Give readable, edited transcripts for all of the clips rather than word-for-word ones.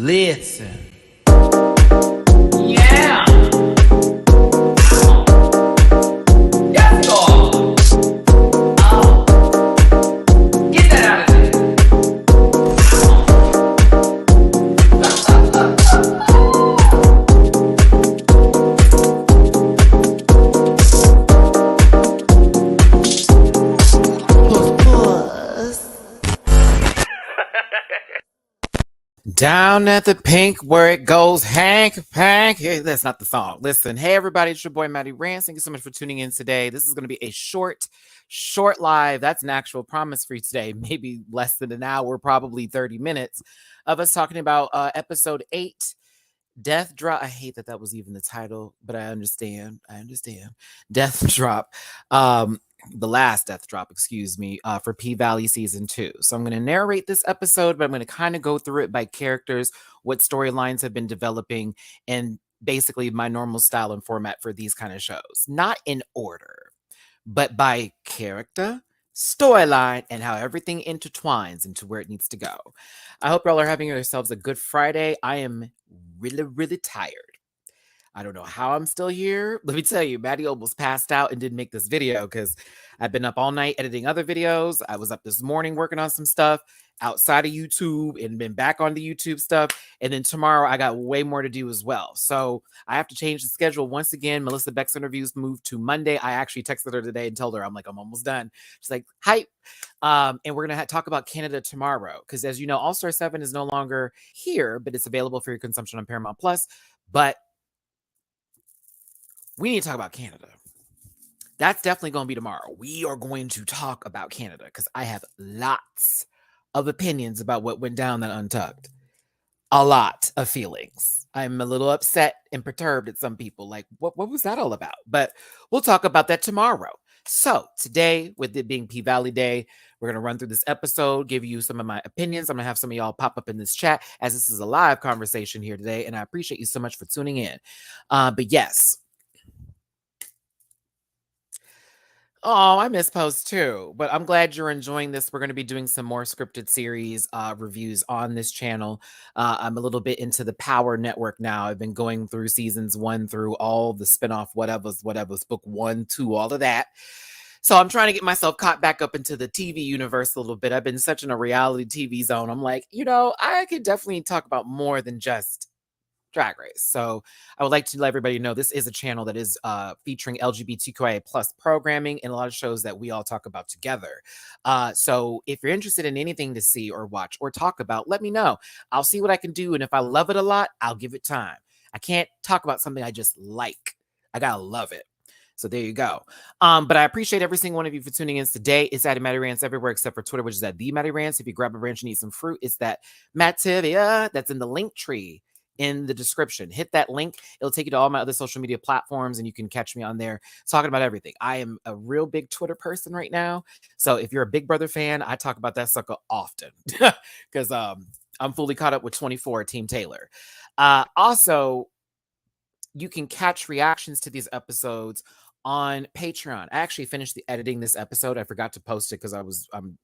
Listen. Yeah. Yes, God. Get that out of there. Down at the pink where it goes, Hank. Hey, that's not the song. Listen, hey everybody, it's your boy Matty Rants. Thank you so much for tuning in today. This is going to be a short live. That's an actual promise for you today. Maybe less than an hour, probably 30 minutes of us talking about episode 8, Death Drop. I hate that was even the title, but I understand. Death Drop. The last Death Drop, excuse me, for P-Valley Season 2. So I'm going to narrate this episode, but I'm going to kind of go through it by characters, what storylines have been developing, and basically my normal style and format for these kind of shows. Not in order, but by character, storyline, and how everything intertwines into where it needs to go. I hope y'all are having yourselves a good Friday. I am really, really tired. I don't know how I'm still here. Let me tell you, Matty almost passed out and didn't make this video because I've been up all night editing other videos. I was up this morning working on some stuff outside of YouTube and been back on the YouTube stuff. And then tomorrow I got way more to do as well. So I have to change the schedule once again. Melissa Beck's interviews moved to Monday. I actually texted her today and told her, I'm almost done. She's like, hype. And we're going to talk about Canada tomorrow. Because as you know, All-Star 7 is no longer here, but it's available for your consumption on Paramount Plus. But we need to talk about Canada. That's definitely going to be tomorrow. We are going to talk about Canada because I have lots of opinions about what went down that Untucked. A lot of feelings. I'm a little upset and perturbed at some people. Like, what was that all about? But we'll talk about that tomorrow. So today, with it being P-Valley Day, we're going to run through this episode, give you some of my opinions. I'm going to have some of y'all pop up in this chat as this is a live conversation here today. And I appreciate you so much for tuning in. But yes. Oh, I miss posts too, but I'm glad you're enjoying this. We're going to be doing some more scripted series reviews on this channel. I'm a little bit into the Power Network now. I've been going through seasons 1 through all the spinoff, whatever's, book 1, 2, all of that. So I'm trying to get myself caught back up into the TV universe a little bit. I've been such in a reality TV zone. I'm like, I could definitely talk about more than just Drag Race. So I would like to let everybody know this is a channel that is featuring LGBTQIA plus programming and a lot of shows that we all talk about together. So if you're interested in anything to see or watch or talk about, let me know. I'll see what I can do. And if I love it a lot, I'll give it time. I can't talk about something I just like. I gotta love it. So there you go. But I appreciate every single one of you for tuning in today. It's at Matty Rants everywhere except for Twitter, which is at the Matty Rants. If you grab a branch and eat some fruit, it's that Mativia that's in the link tree in the description. Hit that link. It'll take you to all my other social media platforms and you can catch me on there talking about everything. I am a real big Twitter person right now. So if you're a Big Brother fan, I talk about that sucker often because I'm fully caught up with 24 Team Taylor. Also, you can catch reactions to these episodes on Patreon. I actually finished editing this episode. I forgot to post it because I'm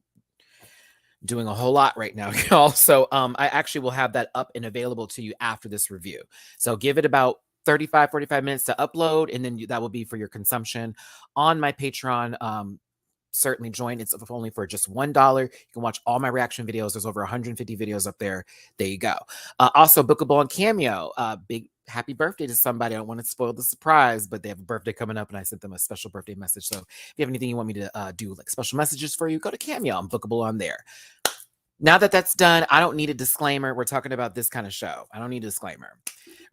doing a whole lot right now, y'all. So I actually will have that up and available to you after this review. So give it about 45 minutes to upload, and then that will be for your consumption on my Patreon. Certainly join. It's only for just $1. You can watch all my reaction videos. There's over 150 videos up there. There you go. Also bookable on Cameo. Big happy birthday to somebody. I don't want to spoil the surprise, but they have a birthday coming up and I sent them a special birthday message. So if you have anything you want me to do, like special messages for you, go to Cameo. I'm bookable on there. Now that that's done, I don't need a disclaimer. We're talking about this kind of show. I don't need a disclaimer.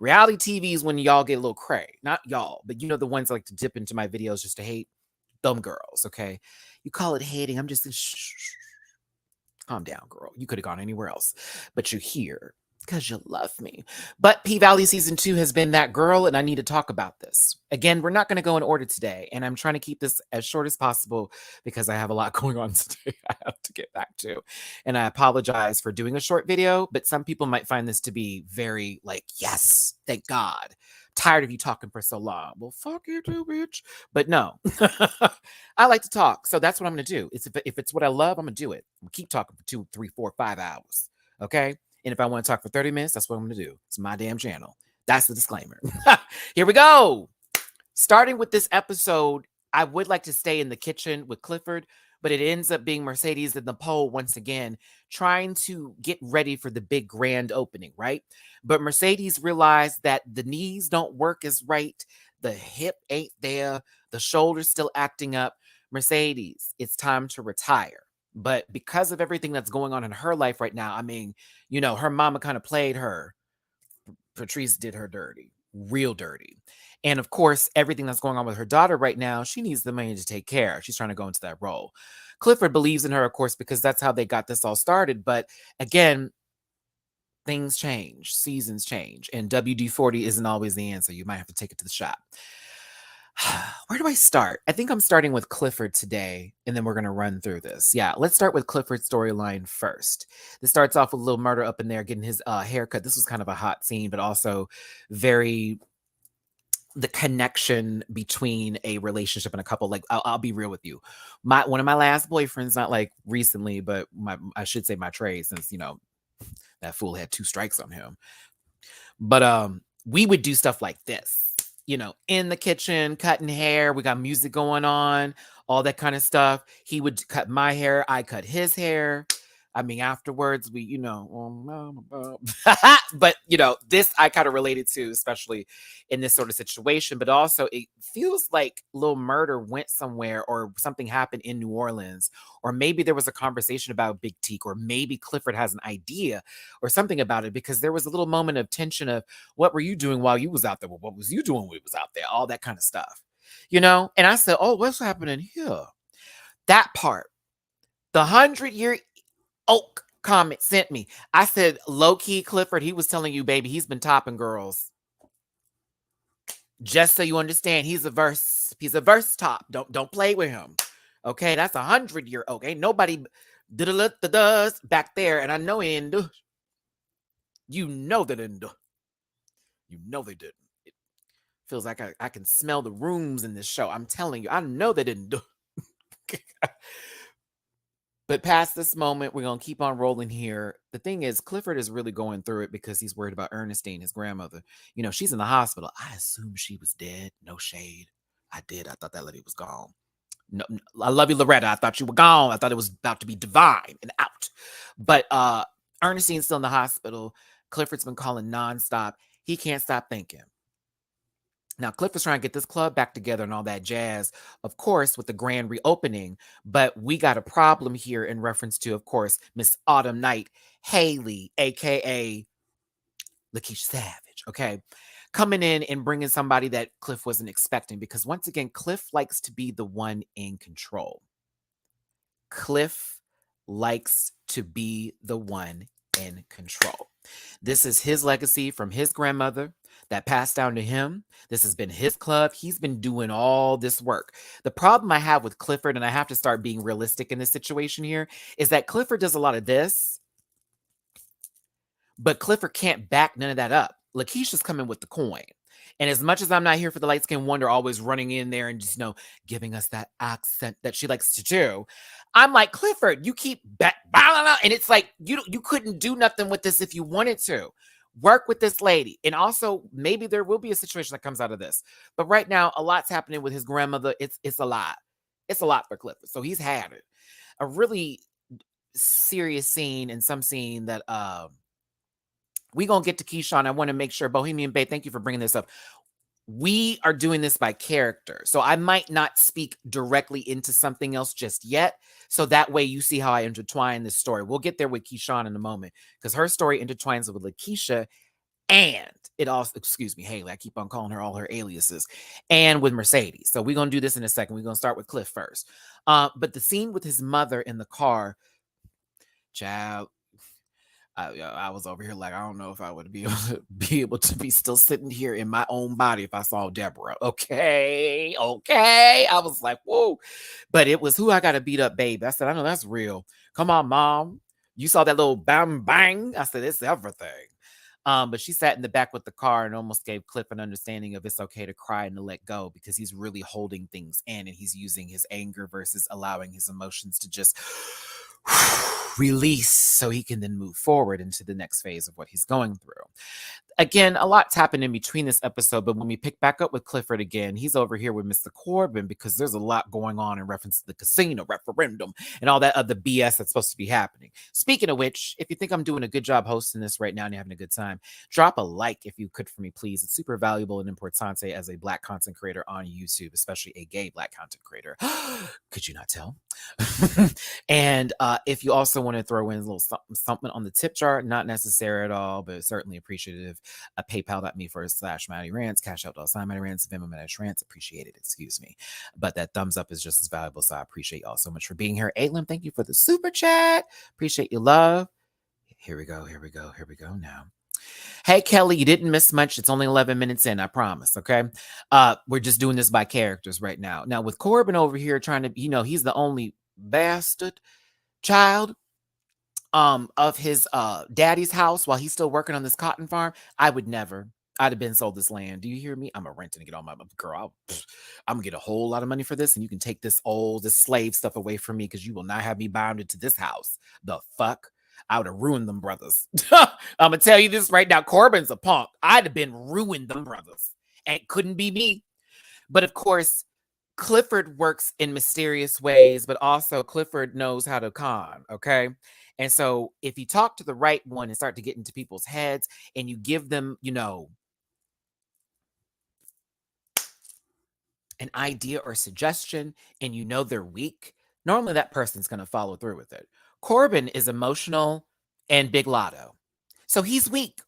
Reality TV is when y'all get a little cray. Not y'all, but the ones that like to dip into my videos just to hate dumb girls, okay? You call it hating. I'm just shh. Calm down, girl. You could have gone anywhere else, but you're here because you love me. But P-Valley Season 2 has been that girl, and I need to talk about this. Again, we're not going to go in order today, and I'm trying to keep this as short as possible because I have a lot going on today I have to get back to. And I apologize for doing a short video, but some people might find this to be very like, yes, thank God. Tired of you talking for so long. Well, fuck you too, bitch. But no, I like to talk. So that's what I'm going to do. If it's what I love, I'm going to do it. I'm gonna keep talking for 2, 3, 4, 5 hours. Okay. And if I want to talk for 30 minutes, that's what I'm going to do. It's my damn channel. That's the disclaimer. Here we go. Starting with this episode, I would like to stay in the kitchen with Clifford, but it ends up being Mercedes in the pole once again, trying to get ready for the big grand opening, right? But Mercedes realized that the knees don't work as right, the hip ain't there, the shoulder's still acting up. Mercedes, it's time to retire. But because of everything that's going on in her life right now, I mean, her mama kind of played her. Patrice did her dirty, real dirty. And of course, everything that's going on with her daughter right now, she needs the money to take care. She's trying to go into that role. Clifford believes in her, of course, because that's how they got this all started. But again, things change, seasons change, and WD-40 isn't always the answer. You might have to take it to the shop. Where do I start? I think I'm starting with Clifford today, and then we're going to run through this. Yeah, let's start with Clifford's storyline first. This starts off with Lil Murder up in there getting his haircut. This was kind of a hot scene, but also very the connection between a relationship and a couple. Like, I'll be real with you. One of my last boyfriends, not like recently, but I should say my trade, since that fool had 2 strikes on him. But we would do stuff like this. In the kitchen, cutting hair. We got music going on, all that kind of stuff. He would cut my hair. I cut his hair. I mean, afterwards, we, but, this I kind of related to, especially in this sort of situation. But also, it feels like Lil Murder went somewhere or something happened in New Orleans, or maybe there was a conversation about Big Teak, or maybe Clifford has an idea or something about it, because there was a little moment of tension of, what were you doing while you was out there? Well, what was you doing when we was out there? All that kind of stuff, And I said, oh, what's happening here? That part, the 100-year Oak comment sent me. I said, low-key Clifford, he was telling you, baby, he's been topping girls. Just so you understand, he's a verse top. Don't play with him. Okay, that's 100-year Oak. Ain't nobody does back there, and I know he didn't do. You know they didn't do. You know they didn't. It feels like I can smell the rooms in this show. I'm telling you, I know they didn't do. But past this moment, we're going to keep on rolling here. The thing is, Clifford is really going through it because he's worried about Ernestine, his grandmother. She's in the hospital. I assumed she was dead. No shade. I did. I thought that lady was gone. No, I love you, Loretta. I thought you were gone. I thought it was about to be divine and out. But Ernestine's still in the hospital. Clifford's been calling nonstop. He can't stop thinking. Now, Clifford's trying to get this club back together and all that jazz, of course, with the grand reopening. But we got a problem here in reference to, of course, Miss Autumn Night, Haley, a.k.a. Lakeisha Savage, okay? Coming in and bringing somebody that Cliff wasn't expecting, because once again, Cliff likes to be the one in control. Cliff likes to be the one in control. This is his legacy from his grandmother that passed down to him. This has been his club. He's been doing all this work. The problem I have with Clifford, and I have to start being realistic in this situation here, is that Clifford does a lot of this, but Clifford can't back none of that up. Lakeisha's coming with the coin. And as much as I'm not here for the light skinned wonder always running in there and just, giving us that accent that she likes to do, I'm like, Clifford, you keep back, and it's like, you couldn't do nothing with this if you wanted to. Work with this lady. And also, maybe there will be a situation that comes out of this. But right now, a lot's happening with his grandmother. It's a lot. It's a lot for Clifford. So he's had it. A really serious scene and some scene that we gonna get to Keyshawn. I want to make sure, Bohemian Bay, thank you for bringing this up. We are doing this by character. So I might not speak directly into something else just yet. So that way you see how I intertwine this story. We'll get there with Keyshawn in a moment, because her story intertwines with Lakeisha, and it also, excuse me, Haley, I keep on calling her all her aliases, and with Mercedes. So we're going to do this in a second. We're going to start with Cliff first. But the scene with his mother in the car, child, I was over here like, I don't know if I would be able to be still sitting here in my own body if I saw Deborah. Okay. I was like, whoa. But it was Who I Gotta Beat Up, Baby. I said, I know that's real. Come on, Mom. You saw that little bang bang. I said, it's everything. But she sat in the back with the car and almost gave Cliff an understanding of it's okay to cry and to let go, because he's really holding things in, and he's using his anger versus allowing his emotions to just release. so he can then move forward into the next phase of what he's going through. Again, a lot's happened in between this episode, but when we pick back up with Clifford again, he's over here with Mr. Corbin because there's a lot going on in reference to the casino referendum and all that other BS that's supposed to be happening. Speaking of which, if you think I'm doing a good job hosting this right now and you're having a good time, drop a like if you could for me, please. It's super valuable and importante as a Black content creator on YouTube, especially a gay Black content creator. Could you not tell? And if you also want to throw in a little something on the tip jar, not necessary at all, but certainly appreciative. PayPal.me/MattyRants, Cash Out $MattyRants, Venmo MattyRants, appreciate it, excuse me. But that thumbs up is just as valuable, so I appreciate y'all so much for being here. Aileen, thank you for the super chat. Appreciate your love. Here we go now. Hey, Kelly, you didn't miss much. It's only 11 minutes in, I promise, okay? We're just doing this by characters right now. Now, with Corbin over here trying to, he's the only bastard child of his daddy's house while he's still working on this cotton farm. I would never. I'd have been sold this land. Do you hear me? I'm a rent and get all my girl. I'm gonna get a whole lot of money for this, and you can take this slave stuff away from me because you will not have me bounded to this house. The fuck? I would have ruined them brothers. I'm gonna tell you this right now. Corbin's a punk. I'd have been ruined them brothers, and couldn't be me. But of course, Clifford works in mysterious ways, but also Clifford knows how to con, okay? And so if you talk to the right one and start to get into people's heads and you give them, an idea or suggestion and they're weak, normally that person's going to follow through with it. Corbin is emotional and Big Lotto. So he's weak,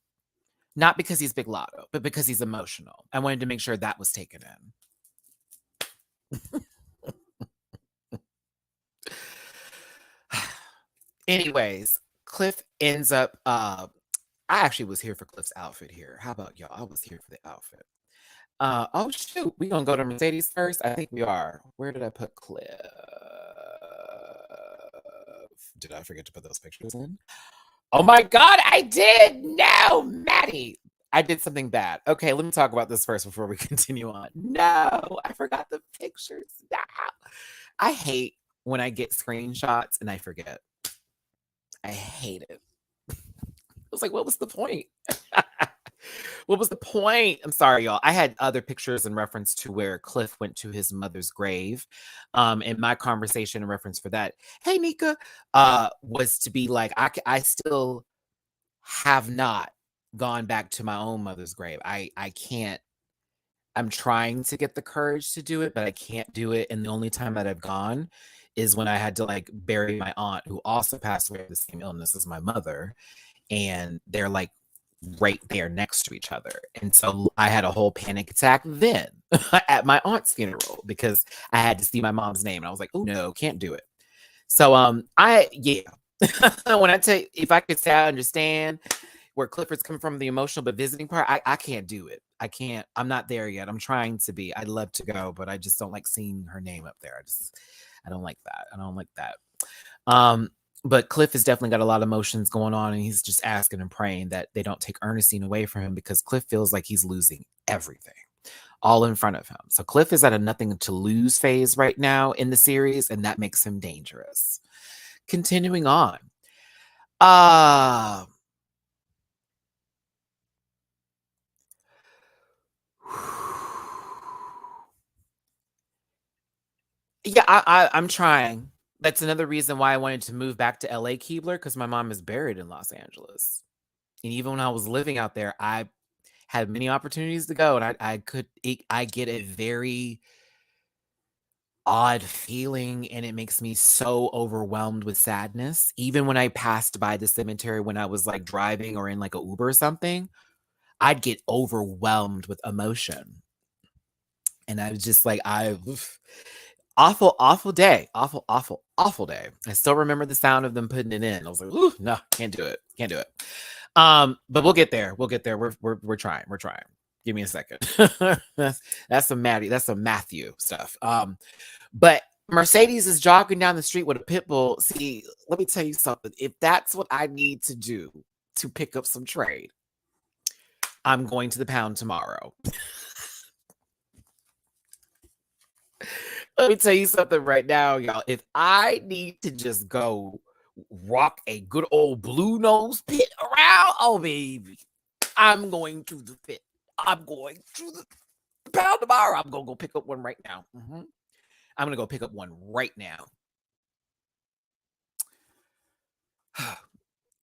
not because he's Big Lotto, but because he's emotional. I wanted to make sure that was taken in. Anyways, Cliff ends up, I actually was here for Cliff's outfit here. How about y'all? I was here for the outfit. Oh shoot, we gonna go to Mercedes first? I think we are. Where did I put Cliff? Did I forget to put those pictures in? Oh my God, I did! No, Matty! I did something bad. Okay, let me talk about this first before we continue on. No, I forgot the pictures. No. I hate when I get screenshots and I forget. I hate it. I was like, what was the point? What was the point? I'm sorry, y'all. I had other pictures in reference to where Cliff went to his mother's grave. And my conversation in reference for that, hey, Nika, was to be like, I still have not gone back to my own mother's grave. I can't. I'm trying to get the courage to do it, but I can't do it. And the only time that I've gone is when I had to bury my aunt, who also passed away of the same illness as my mother. And they're right there next to each other. And so I had a whole panic attack then at my aunt's funeral because I had to see my mom's name. And I was like, oh no, can't do it. So when I tell you, if I could say I understand where Clifford's coming from, the emotional but visiting part, I can't do it. I can't. I'm not there yet. I'm trying to be. I'd love to go, but I just don't like seeing her name up there. I don't like that. I don't like that. But Cliff has definitely got a lot of emotions going on, and he's just asking and praying that they don't take Ernestine away from him because Cliff feels like he's losing everything all in front of him. So Cliff is at a nothing to lose phase right now in the series, and that makes him dangerous. Continuing on. Yeah, I'm trying. That's another reason why I wanted to move back to LA, Keebler, because my mom is buried in Los Angeles. And even when I was living out there, I had many opportunities to go, and I get a very odd feeling, and it makes me so overwhelmed with sadness. Even when I passed by the cemetery when I was driving or in a Uber or something, I'd get overwhelmed with emotion. And I was just awful day. Awful day. I still remember the sound of them putting it in. I was like, ooh, no, can't do it. But we'll get there. We're trying. Give me a second. That's some Matthew stuff. But Mercedes is jogging down the street with a pit bull. See, let me tell you something. If that's what I need to do to pick up some trade, I'm going to the pound tomorrow. Let me tell you something right now, y'all. If I need to just go rock a good old blue nose pit around. Oh, baby. I'm going to the pit. I'm going to the pound tomorrow. I'm going to go pick up one right now. I'm going to go pick up one right now.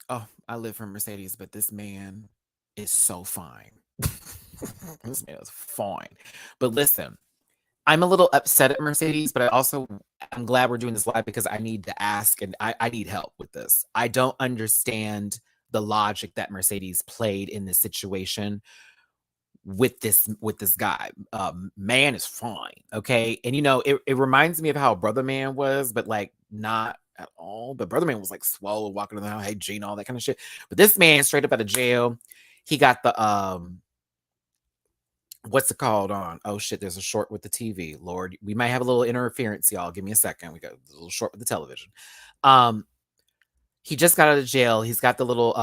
Oh, I live for Mercedes, but this man is so fine. This man is fine. But listen, I'm a little upset at Mercedes, but I'm glad we're doing this live because I need to ask and I need help with this. I don't understand the logic that Mercedes played in this situation with this guy. Man is fine, okay? And it reminds me of how Brother Man was, but like not at all. But Brother Man was like swole, walking around the house, hey Gene, all that kind of shit. But this man straight up out of jail, he got the what's it called on? Oh shit, there's a short with the TV. Lord, we might have a little interference, y'all. Give me a second. We got a little short with the television. He just got out of jail. He's got the little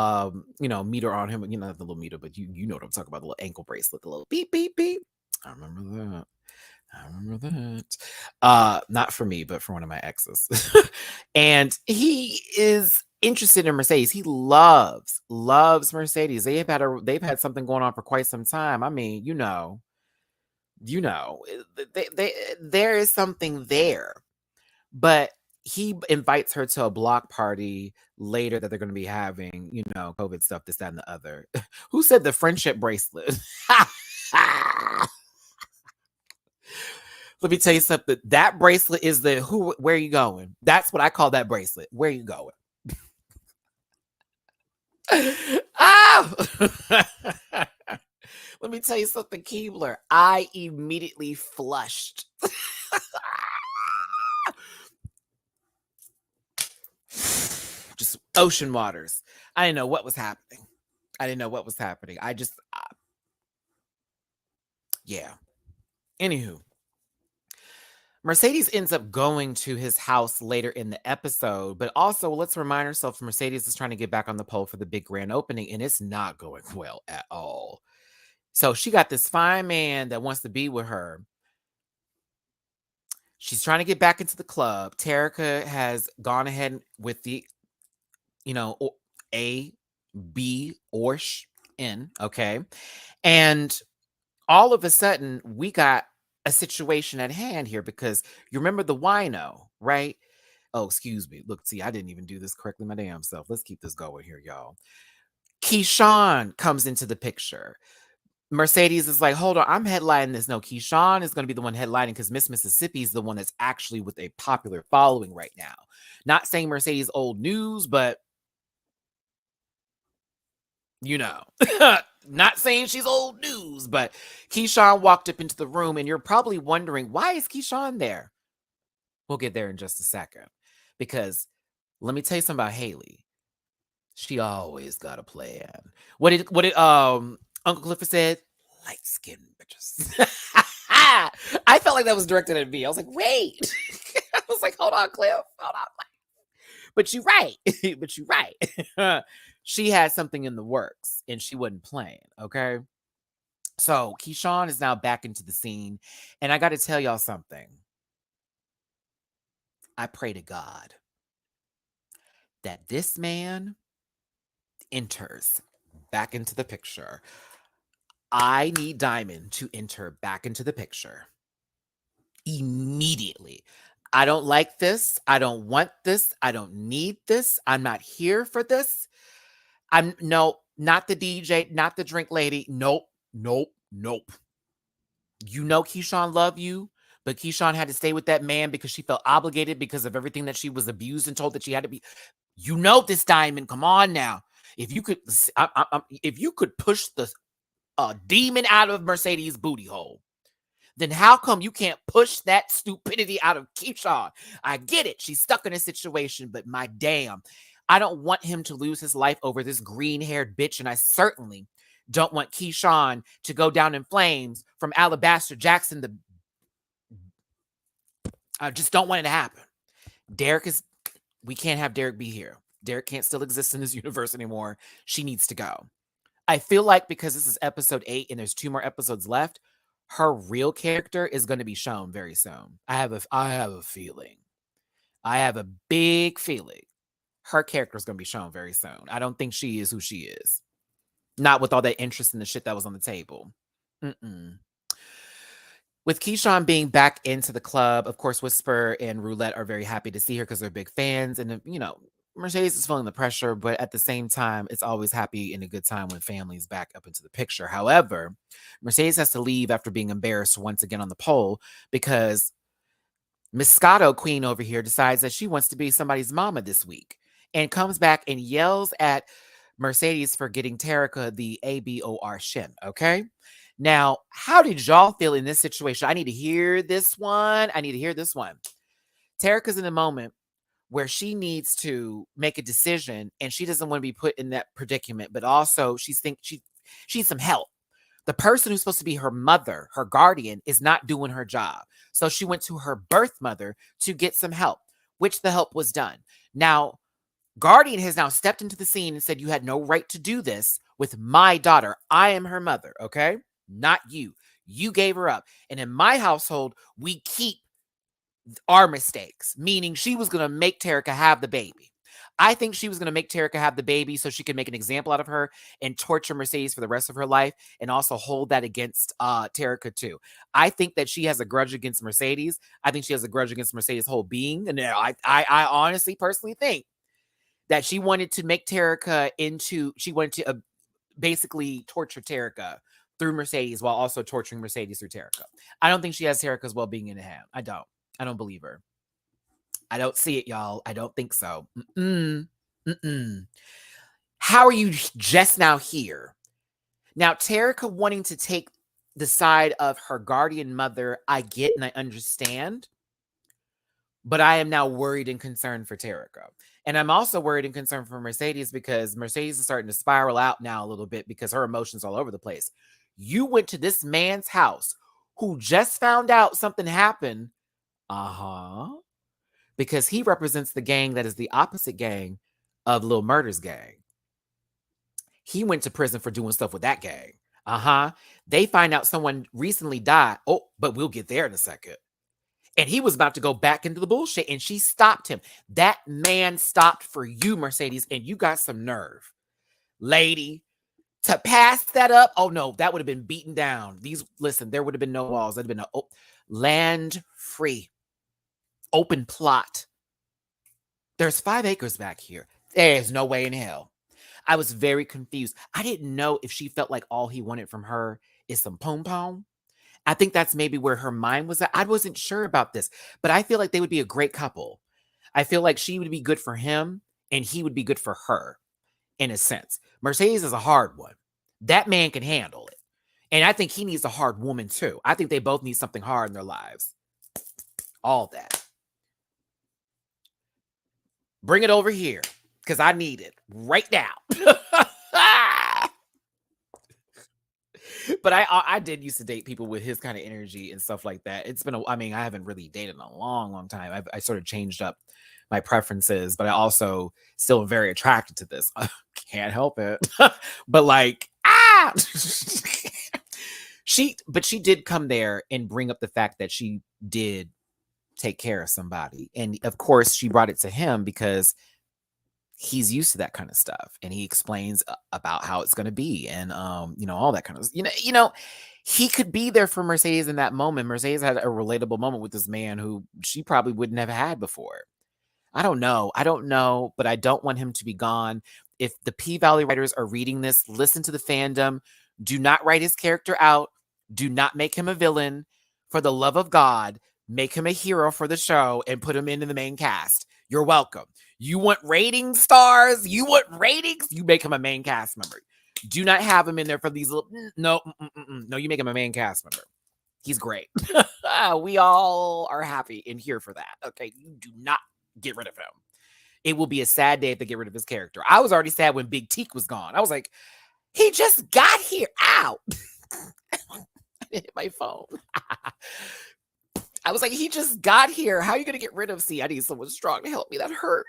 meter on him, the little meter, but you know what I'm talking about, the little ankle bracelet, the little beep, beep, beep. I remember that. Not for me, but for one of my exes. And he is interested in Mercedes. He loves Mercedes. They've had something going on for quite some time. I mean, there is something there. But he invites her to a block party later that they're going to be having, COVID stuff, this, that, and the other. Who said the friendship bracelet? Let me tell you something. That bracelet is where are you going? That's what I call that bracelet. Where are you going? Oh! Let me tell you something, Keebler. I immediately flushed. Just ocean waters. I didn't know what was happening. Yeah. Anywho, Mercedes ends up going to his house later in the episode, but also let's remind ourselves Mercedes is trying to get back on the pole for the big grand opening, and it's not going well at all. So she got this fine man that wants to be with her. She's trying to get back into the club. Terica has gone ahead with the, A, B, or N, okay? And all of a sudden, we got a situation at hand here because you remember the wino, right? Oh, excuse me. Look, see, I didn't even do this correctly my damn self. Let's keep this going here, y'all. Keyshawn comes into the picture. Mercedes is like, hold on, I'm headlining this. No, Keyshawn is going to be the one headlining because Miss Mississippi is the one that's actually with a popular following right now. Not saying Mercedes old news, but not saying she's old news, but Keyshawn walked up into the room and you're probably wondering, why is Keyshawn there? We'll get there in just a second because let me tell you something about Haley. She always got a plan. What did Uncle Clifford said? Light skinned bitches. I felt like that was directed at me. I was like, wait. I was like, hold on, Cliff. Hold on. But you're right. She had something in the works and she wasn't playing. Okay. So Keyshawn is now back into the scene. And I got to tell y'all something. I pray to God that this man enters back into the picture. I need Diamond to enter back into the picture immediately. I don't like this. I don't want this. I don't need this. I'm not here for this. Not the DJ, not the drink lady. Nope. Keyshawn loved you, but Keyshawn had to stay with that man because she felt obligated because of everything that she was abused and told that she had to be. This, Diamond. Come on now. If you could push the demon out of Mercedes' booty hole, then how come you can't push that stupidity out of Keyshawn? I get it. She's stuck in a situation, but my damn, I don't want him to lose his life over this green-haired bitch, and I certainly don't want Keyshawn to go down in flames from Alabaster Jackson. I just don't want it to happen. We can't have Derek be here. Derek can't still exist in this universe anymore. She needs to go. I feel like because this is episode 8 and there's 2 more episodes left, her real character is going to be shown very soon. I have a feeling. I have a big feeling her character is going to be shown very soon. I don't think she is who she is. Not with all that interest in the shit that was on the table. Mm-mm. With Keyshawn being back into the club, of course, Whisper and Roulette are very happy to see her because they're big fans. And, Mercedes is feeling the pressure, but at the same time, it's always happy and a good time when family's back up into the picture. However, Mercedes has to leave after being embarrassed once again on the pole because Moscato Queen over here decides that she wants to be somebody's mama this week and comes back and yells at Mercedes for getting Terica the ABOR shin. Okay. Now, how did y'all feel in this situation? I need to hear this one. Terica's in a moment where she needs to make a decision and she doesn't want to be put in that predicament, but also she needs some help. The person who's supposed to be her mother, her guardian, is not doing her job. So she went to her birth mother to get some help, which the help was done. Now, guardian has now stepped into the scene and said, you had no right to do this with my daughter. I am her mother, okay? Not you. You gave her up. And in my household, we keep our mistakes, meaning she was going to make Terica have the baby. I think she was going to make Terica have the baby so she could make an example out of her and torture Mercedes for the rest of her life and also hold that against Terica too. I think that she has a grudge against Mercedes. I think she has a grudge against Mercedes' whole being. And I honestly, personally think that she wanted to make Terica she wanted to basically torture Terica through Mercedes while also torturing Mercedes through Terica. I don't think she has Terica's well-being in hand. I don't believe her. I don't see it, y'all. I don't think so. How are you just now here? Now, Terica wanting to take the side of her guardian mother, I get and I understand. But I am now worried and concerned for Terica. And I'm also worried and concerned for Mercedes because Mercedes is starting to spiral out now a little bit because her emotions all over the place. You went to this man's house who just found out something happened. Because he represents the gang that is the opposite gang of Lil Murder's gang. He went to prison for doing stuff with that gang. They find out someone recently died. Oh, but we'll get there in a second. And he was about to go back into the bullshit, and she stopped him. That man stopped for you, Mercedes, and you got some nerve. Lady, to pass that up, oh no, that would have been beaten down. Listen, there would have been no walls. There'd have been land free. Open plot. There's 5 acres back here. There's no way in hell. I was very confused. I didn't know if she felt like all he wanted from her is some pom-pom. I think that's maybe where her mind was at. I wasn't sure about this, but I feel like they would be a great couple. I feel like she would be good for him and he would be good for her in a sense. Mercedes is a hard one. That man can handle it. And I think he needs a hard woman too. I think they both need something hard in their lives. All that. Bring it over here because I need it right now. But I did used to date people with his kind of energy and stuff like that. It's been, I haven't really dated in a long, long time. I sort of changed up my preferences, but I also still am very attracted to this. Can't help it. But like, she did come there and bring up the fact that she did take care of somebody. And of course she brought it to him because he's used to that kind of stuff. And he explains about how it's going to be and, all that kind of, he could be there for Mercedes in that moment. Mercedes had a relatable moment with this man who she probably wouldn't have had before. I don't know, but I don't want him to be gone. If the P-Valley writers are reading this, listen to the fandom. Do not write his character out. Do not make him a villain. For the love of God, make him a hero for the show and put him into the main cast. You're welcome. You want rating stars? You want ratings? You make him a main cast member. Do not have him in there for these little... No, you make him a main cast member. He's great. We all are happy and here for that. Okay, you do not get rid of him. It will be a sad day if they get rid of his character. I was already sad when Big Teak was gone. I was like, he just got here. Ow. I hit my phone. I was like, he just got here. How are you going to get rid of? See, I need someone strong to help me. That hurt.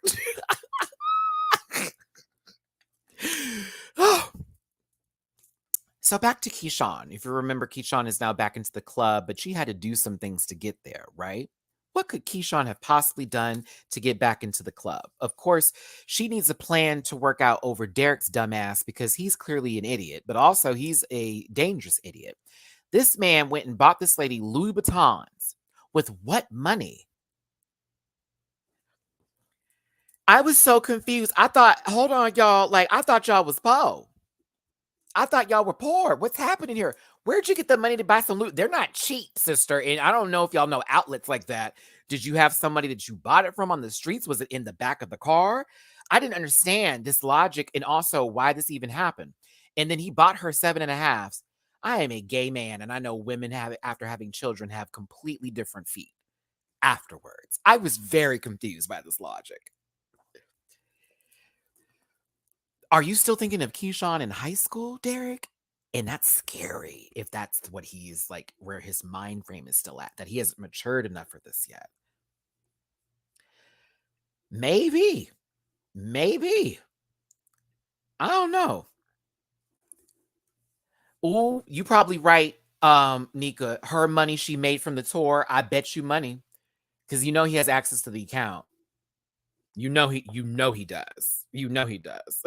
So back to Keyshawn. If you remember, Keyshawn is now back into the club, but she had to do some things to get there, right? what could Keyshawn have possibly done to get back into the club? Of course, she needs a plan to work out over Derek's dumbass because he's clearly an idiot, but also he's a dangerous idiot. This man went and bought this lady Louis Vuittons. With what money? I was so confused. I thought, hold on, y'all. Like, I thought y'all was poor. I thought y'all were poor. What's happening here? Where'd you get the money to buy some loot? They're not cheap, sister. And I don't know if y'all know outlets like that. Did you have somebody that you bought it from on the streets? Was it in the back of the car? I didn't understand this logic and also why this even happened. And then he bought her 7.5s. I am a gay man, and I know women have, after having children, have completely different feet afterwards. I was very confused by this logic. Are you still thinking of Keyshawn in high school, Derek? And that's scary if that's what he's like, where his mind frame is still at, that he hasn't matured enough for this yet. Maybe. Maybe. I don't know. Ooh, you probably right, Nika. Her money she made from the tour, I bet you money. Because you know he has access to the account. You know he does. You know he does.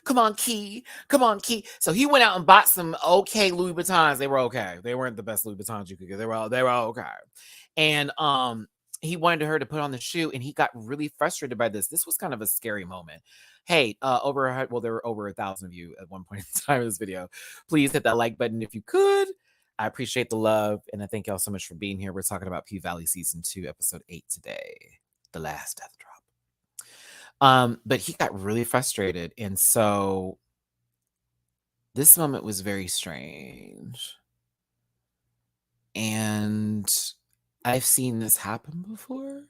Come on, Key. Come on, Key. So he went out and bought some okay Louis Vuittons. They were okay. They weren't the best Louis Vuittons you could get. They were okay. And he wanted her to put on the shoe, and he got really frustrated by this. This was kind of a scary moment. Hey, there were over 1,000 of you at one point in time in this video. Please hit that like button if you could. I appreciate the love, and I thank y'all so much for being here. We're talking about P-Valley Season 2, Episode 8 today. The Last Death Drop. But he got really frustrated, and so this moment was very strange. And I've seen this happen before.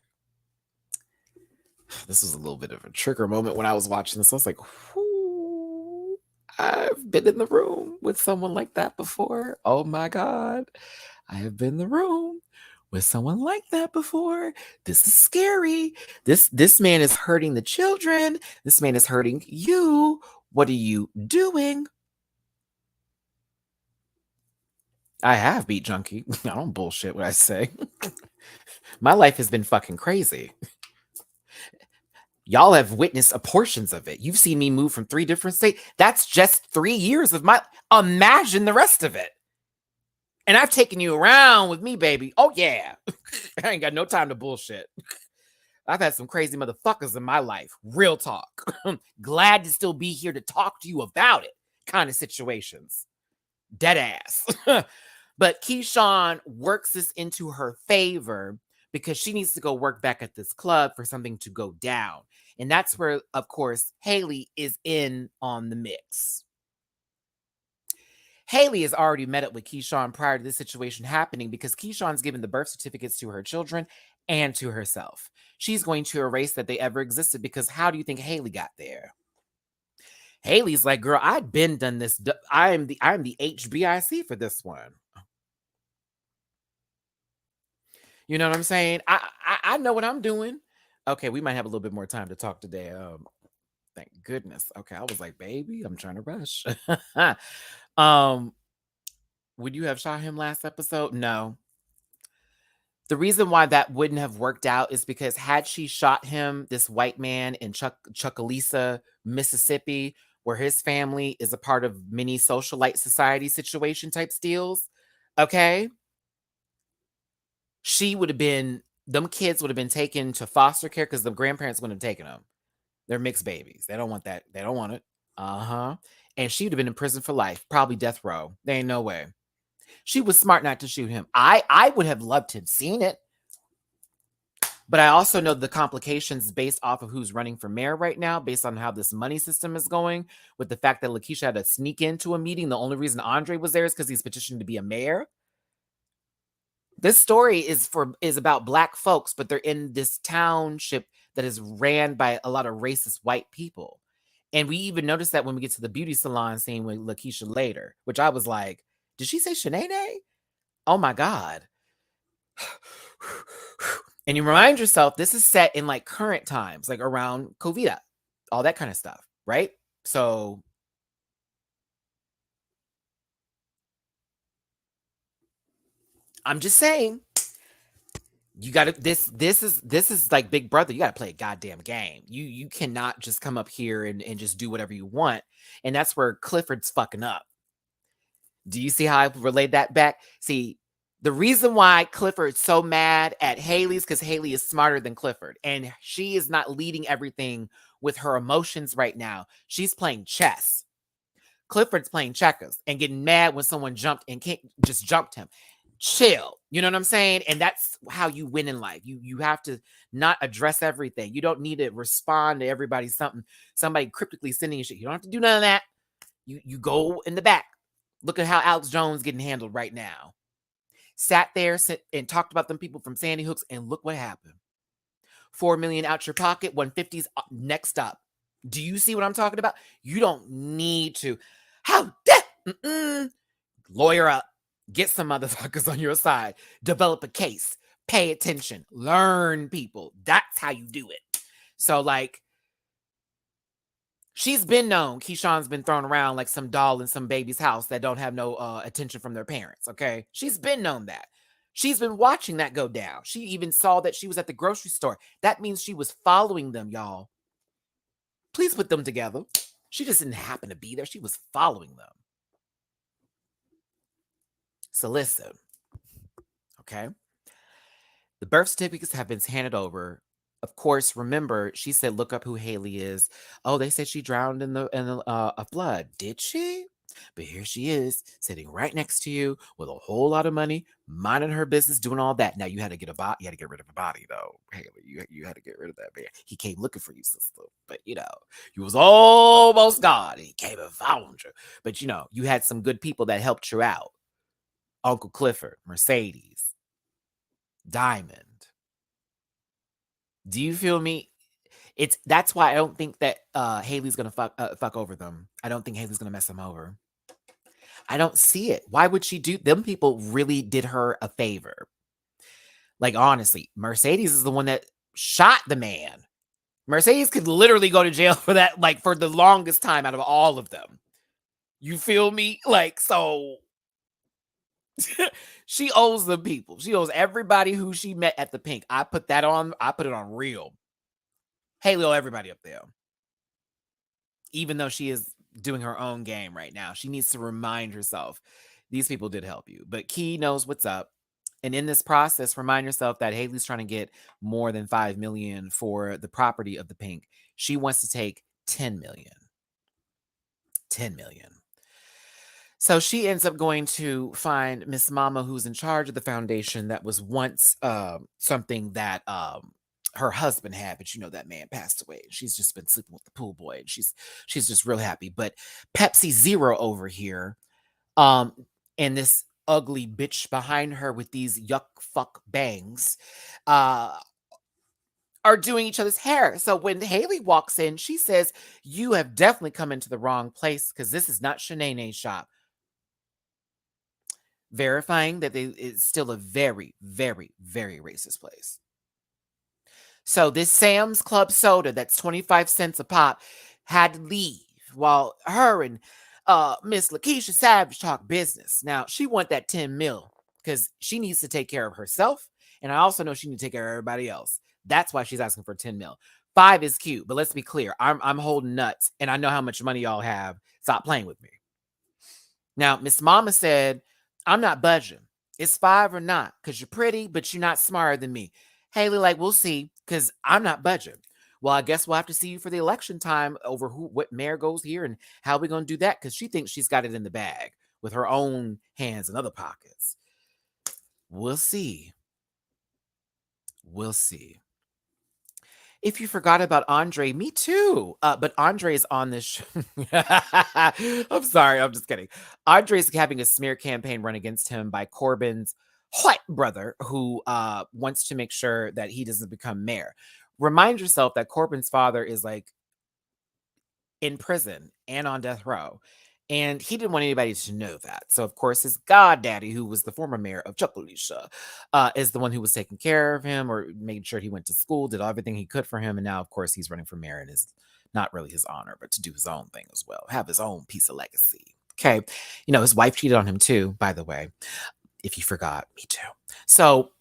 This was a little bit of a trigger moment when I was watching this. I was like, whoo, I've been in the room with someone like that before. Oh my God. I have been in the room with someone like that before. This is scary. This man is hurting the children. This man is hurting you. What are you doing? I have beat junkie. I don't bullshit what I say. My life has been fucking crazy. Y'all have witnessed portions of it. You've seen me move from 3 different states. That's just 3 years of my. Imagine the rest of it. And I've taken you around with me, baby. Oh yeah. I ain't got no time to bullshit. I've had some crazy motherfuckers in my life. Real talk. Glad to still be here to talk to you about it. Kind of situations. Dead ass. But Keyshawn works this into her favor because she needs to go work back at this club for something to go down. And that's where, of course, Haley is in on the mix. Haley has already met up with Keyshawn prior to this situation happening because Keyshawn's given the birth certificates to her children and to herself. She's going to erase that they ever existed because how do you think Haley got there? Haley's like, girl, I've been done this. I'm the HBIC for this one. You know what I'm saying? I know what I'm doing. Okay, we might have a little bit more time to talk today. Thank goodness. Okay, I was like, baby, I'm trying to rush. Would you have shot him last episode? No. The reason why that wouldn't have worked out is because had she shot him, this white man in Chucalissa, Mississippi, where his family is a part of many socialite society situation type steals, okay? She would have been, them kids would have been taken to foster care because the grandparents wouldn't have taken them. They're mixed babies. They don't want that. They don't want it. Uh-huh. And she would have been in prison for life, probably death row. There ain't no way. She was smart not to shoot him. I would have loved to have seen it. But I also know the complications based off of who's running for mayor right now, based on how this money system is going, with the fact that Lakeisha had to sneak into a meeting. The only reason Andre was there is because he's petitioning to be a mayor. This story is about Black folks, but they're in this township that is ran by a lot of racist white people. And we even noticed that when we get to the beauty salon scene with Lakeisha later, which I was like, did she say Shanae? Oh my God. And you remind yourself, this is set in like current times, like around COVID, all that kind of stuff, right? So I'm just saying, You got to this is like Big Brother. You got to play a goddamn game. You cannot just come up here and just do whatever you want. And that's where Clifford's fucking up. Do you see how I relayed that back? See, the reason why Clifford's so mad at Haley's because Haley is smarter than Clifford, and she is not leading everything with her emotions right now. She's playing chess. Clifford's playing checkers and getting mad when someone jumped and can't just jumped him. Chill. You know what I'm saying? And that's how you win in life. You have to not address everything. You don't need to respond to everybody's somebody cryptically sending you shit. You don't have to do none of that. You go in the back. Look at how Alex Jones getting handled right now. Sat there and talked about them people from Sandy Hooks, and look what happened. 4 million out your pocket, 150's next up. Do you see what I'm talking about? You don't need to. How dare lawyer up. Get some motherfuckers on your side. Develop a case. Pay attention. Learn people. That's how you do it. So, like, she's been known. Keyshawn's been thrown around like some doll in some baby's house that don't have no attention from their parents, okay? She's been known that. She's been watching that go down. She even saw that she was at the grocery store. That means she was following them, y'all. Please put them together. She just didn't happen to be there. She was following them. So listen, okay? The birth certificates have been handed over. Of course, remember, she said, look up who Haley is. Oh, they said she drowned in a flood. Did she? But here she is, sitting right next to you with a whole lot of money, minding her business, doing all that. Now you had to get you had to get rid of a body, though, Haley. You had to get rid of that man. He came looking for you, sister. But you was almost God. He came and found you. But you had some good people that helped you out. Uncle Clifford, Mercedes, Diamond. Do you feel me? That's why I don't think that Haley's gonna fuck over them. I don't think Haley's gonna mess them over. I don't see it. Why would she do? Them people really did her a favor. Like, honestly, Mercedes is the one that shot the man. Mercedes could literally go to jail for that, like, for the longest time out of all of them. You feel me? Like, so she owes the people. She owes everybody who she met at the Pink. I put it on real. Haley owe everybody up there. Even though she is doing her own game right now, she needs to remind herself, these people did help you. But Key knows what's up. And in this process, remind yourself that Haley's trying to get more than $5 million for the property of the Pink. She wants to take $10 million. $10 million. So she ends up going to find Miss Mama, who's in charge of the foundation that was once something that her husband had, but that man passed away. She's just been sleeping with the pool boy, and she's just real happy. But Pepsi Zero over here, and this ugly bitch behind her with these yuck fuck bangs, are doing each other's hair. So when Haley walks in, she says, "You have definitely come into the wrong place because this is not Shanae's shop." Verifying that it's still a very, very, very racist place. So this Sam's Club soda that's 25 cents a pop had to leave while her and Miss Lakeisha Savage talk business. Now, she want that 10 mil because she needs to take care of herself. And I also know she needs to take care of everybody else. That's why she's asking for 10 mil. 5 is cute, but let's be clear. I'm holding nuts, and I know how much money y'all have. Stop playing with me. Now, Miss Mama said, I'm not budging. It's 5 or not, because you're pretty, but you're not smarter than me. Haley, like, we'll see, because I'm not budging. Well, I guess we'll have to see you for the election time over what mayor goes here and how we're going to do that, because she thinks she's got it in the bag with her own hands and other pockets. We'll see. We'll see. If you forgot about Andre, me too. But Andre's on this show. I'm sorry. I'm just kidding. Andre's having a smear campaign run against him by Corbyn's white brother, who wants to make sure that he doesn't become mayor. Remind yourself that Corbyn's father is like in prison and on death row. And he didn't want anybody to know that. So, of course, his goddaddy, who was the former mayor of Chucalissa, is the one who was taking care of him or making sure he went to school, did everything he could for him. And now, of course, he's running for mayor, and it's not really his honor, but to do his own thing as well, have his own piece of legacy. Okay. His wife cheated on him too, by the way. If you forgot, me too. So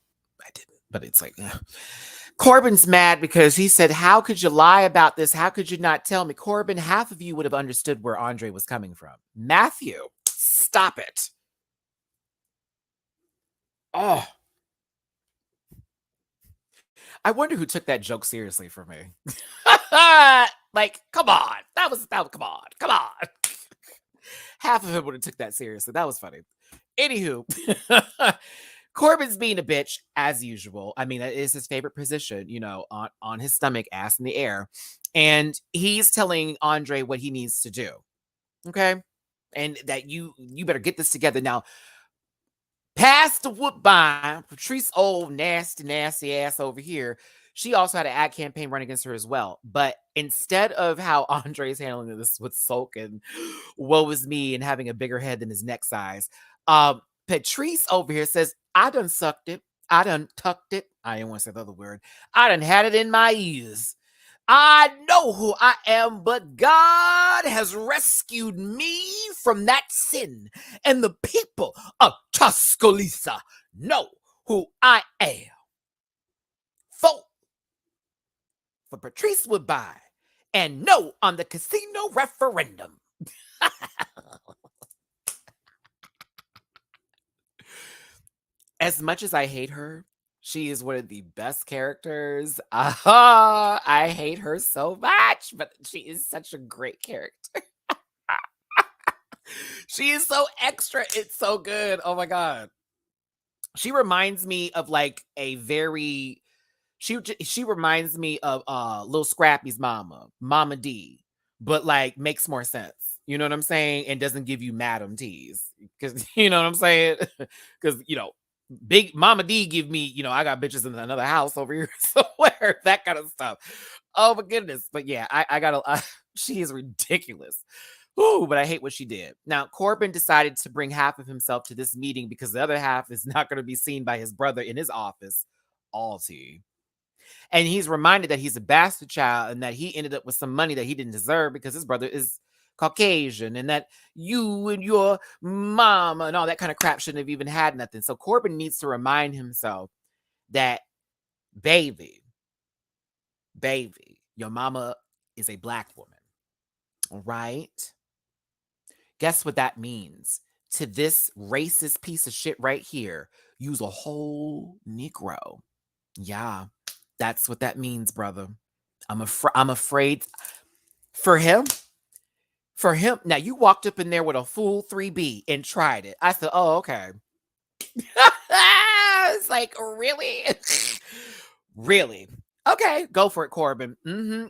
I didn't. but it's like, ugh. Corbin's mad because he said, how could you lie about this? How could you not tell me? Corbin, half of you would have understood where Andre was coming from. Matthew, stop it. Oh, I wonder who took that joke seriously for me. Like, come on. Come on. Come on. Half of him would have took that seriously. That was funny. Anywho, Corbin's being a bitch as usual. I mean, that is his favorite position, on his stomach, ass in the air. And he's telling Andre what he needs to do. Okay? And that you better get this together. Now, past the Woodbine, Patrice old nasty ass over here, she also had an ad campaign run against her as well. But instead of how Andre's handling this with sulk and woe is me and having a bigger head than his neck size, Patrice over here says, I done sucked it. I done tucked it. I didn't want to say the other word. I done had it in my ears. I know who I am, but God has rescued me from that sin. And the people of Tuscaloosa know who I am. Vote for Patrice Woodbine and no on the casino referendum. As much as I hate her, she is one of the best characters. I hate her so much, but she is such a great character. She is so extra. It's so good. Oh my God. She reminds me of like a very she reminds me of Little Scrappy's Mama D, but like makes more sense. You know what I'm saying? And doesn't give you Madam T's. Because you know what I'm saying? Because Big Mama D give me, I got bitches in another house over here somewhere, that kind of stuff. Oh my goodness. But yeah, I gotta she is ridiculous. Ooh, but I hate what she did. Now, Corbin decided to bring half of himself to this meeting because the other half is not going to be seen by his brother in his office, Alty. And he's reminded that he's a bastard child and that he ended up with some money that he didn't deserve because his brother is Caucasian and that you and your mama and all that kind of crap shouldn't have even had nothing. So Corbin needs to remind himself that, baby, your mama is a black woman. All right? Guess what that means? To this racist piece of shit right here, use a whole Negro. Yeah, that's what that means, brother. I'm afraid for him. For him. Now, you walked up in there with a full 3B and tried it. I said, oh, okay. It's like, really? Really? Okay, go for it, Corbin.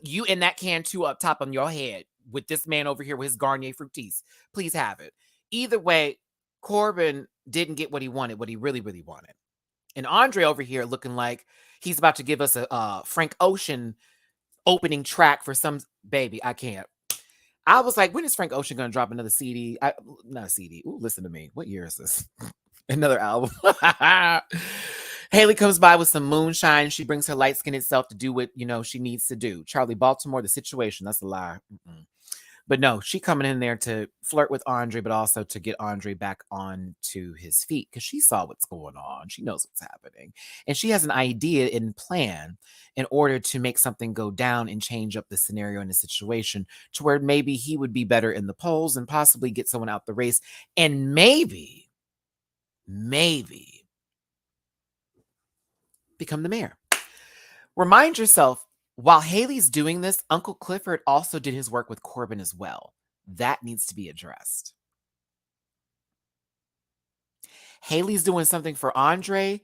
You and that can too up top on your head with this man over here with his Garnier Fructis. Please have it. Either way, Corbin didn't get what he wanted, what he really, really wanted. And Andre over here looking like he's about to give us a Frank Ocean opening track for some baby. I can't. I was like, when is Frank Ocean going to drop another CD? Not a CD. Ooh, listen to me. What year is this? Another album. Haley comes by with some moonshine. She brings her light-skinned self to do what, she needs to do. Charlie Baltimore, the situation. That's a lie. But no, she coming in there to flirt with Andre, but also to get Andre back onto his feet because she saw what's going on. She knows what's happening. And she has an idea and plan in order to make something go down and change up the scenario and the situation to where maybe he would be better in the polls and possibly get someone out the race. And maybe become the mayor. Remind yourself, while Haley's doing this, Uncle Clifford also did his work with Corbin as well. That needs to be addressed. Haley's doing something for Andre.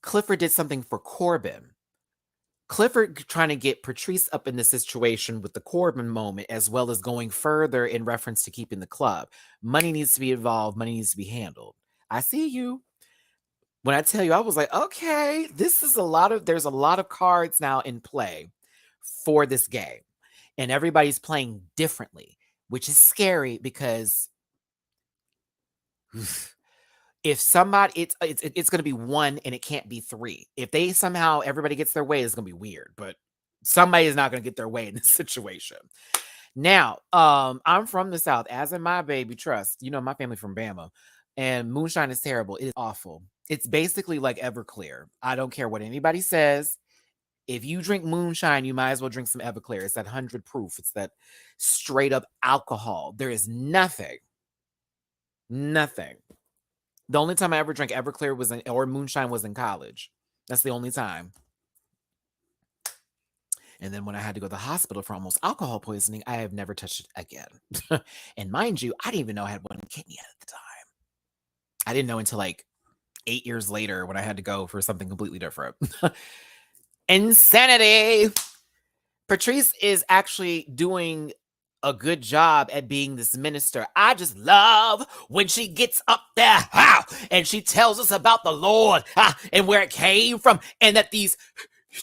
Clifford did something for Corbin. Clifford trying to get Patrice up in the situation with the Corbin moment, as well as going further in reference to keeping the club. Money needs to be involved. Money needs to be handled. I see you. When I tell you, I was like, okay, there's a lot of cards now in play for this game. And everybody's playing differently, which is scary because if somebody, it's going to be one and it can't be three. If they somehow, everybody gets their way, it's going to be weird, but somebody is not going to get their way in this situation. Now, I'm from the South, as in my baby trust. My family from Bama. And moonshine is terrible. It is awful. It's basically like Everclear. I don't care what anybody says. If you drink moonshine, you might as well drink some Everclear. It's that 100 proof. It's that straight up alcohol. There is nothing. The only time I ever drank Everclear or moonshine was in college. That's the only time. And then when I had to go to the hospital for almost alcohol poisoning, I have never touched it again. And mind you, I didn't even know I had one kidney at the time. I didn't know until like 8 years later when I had to go for something completely different. Insanity. Patrice is actually doing a good job at being this minister. I just love when she gets up there and she tells us about the Lord and where it came from, and that these.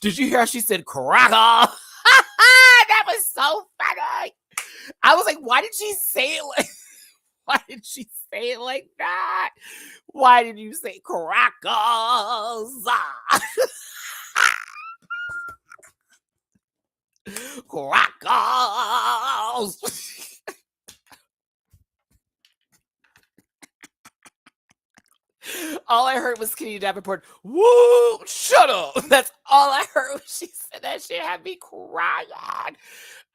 Did you hear how she said cracker? That was so funny. I was like, why did she say it like? Why did she say it like that? Why did you say crackers? Crackers. All I heard was Kenny Davenport, woo, shut up. That's all I heard when she said that. Shit had me crying.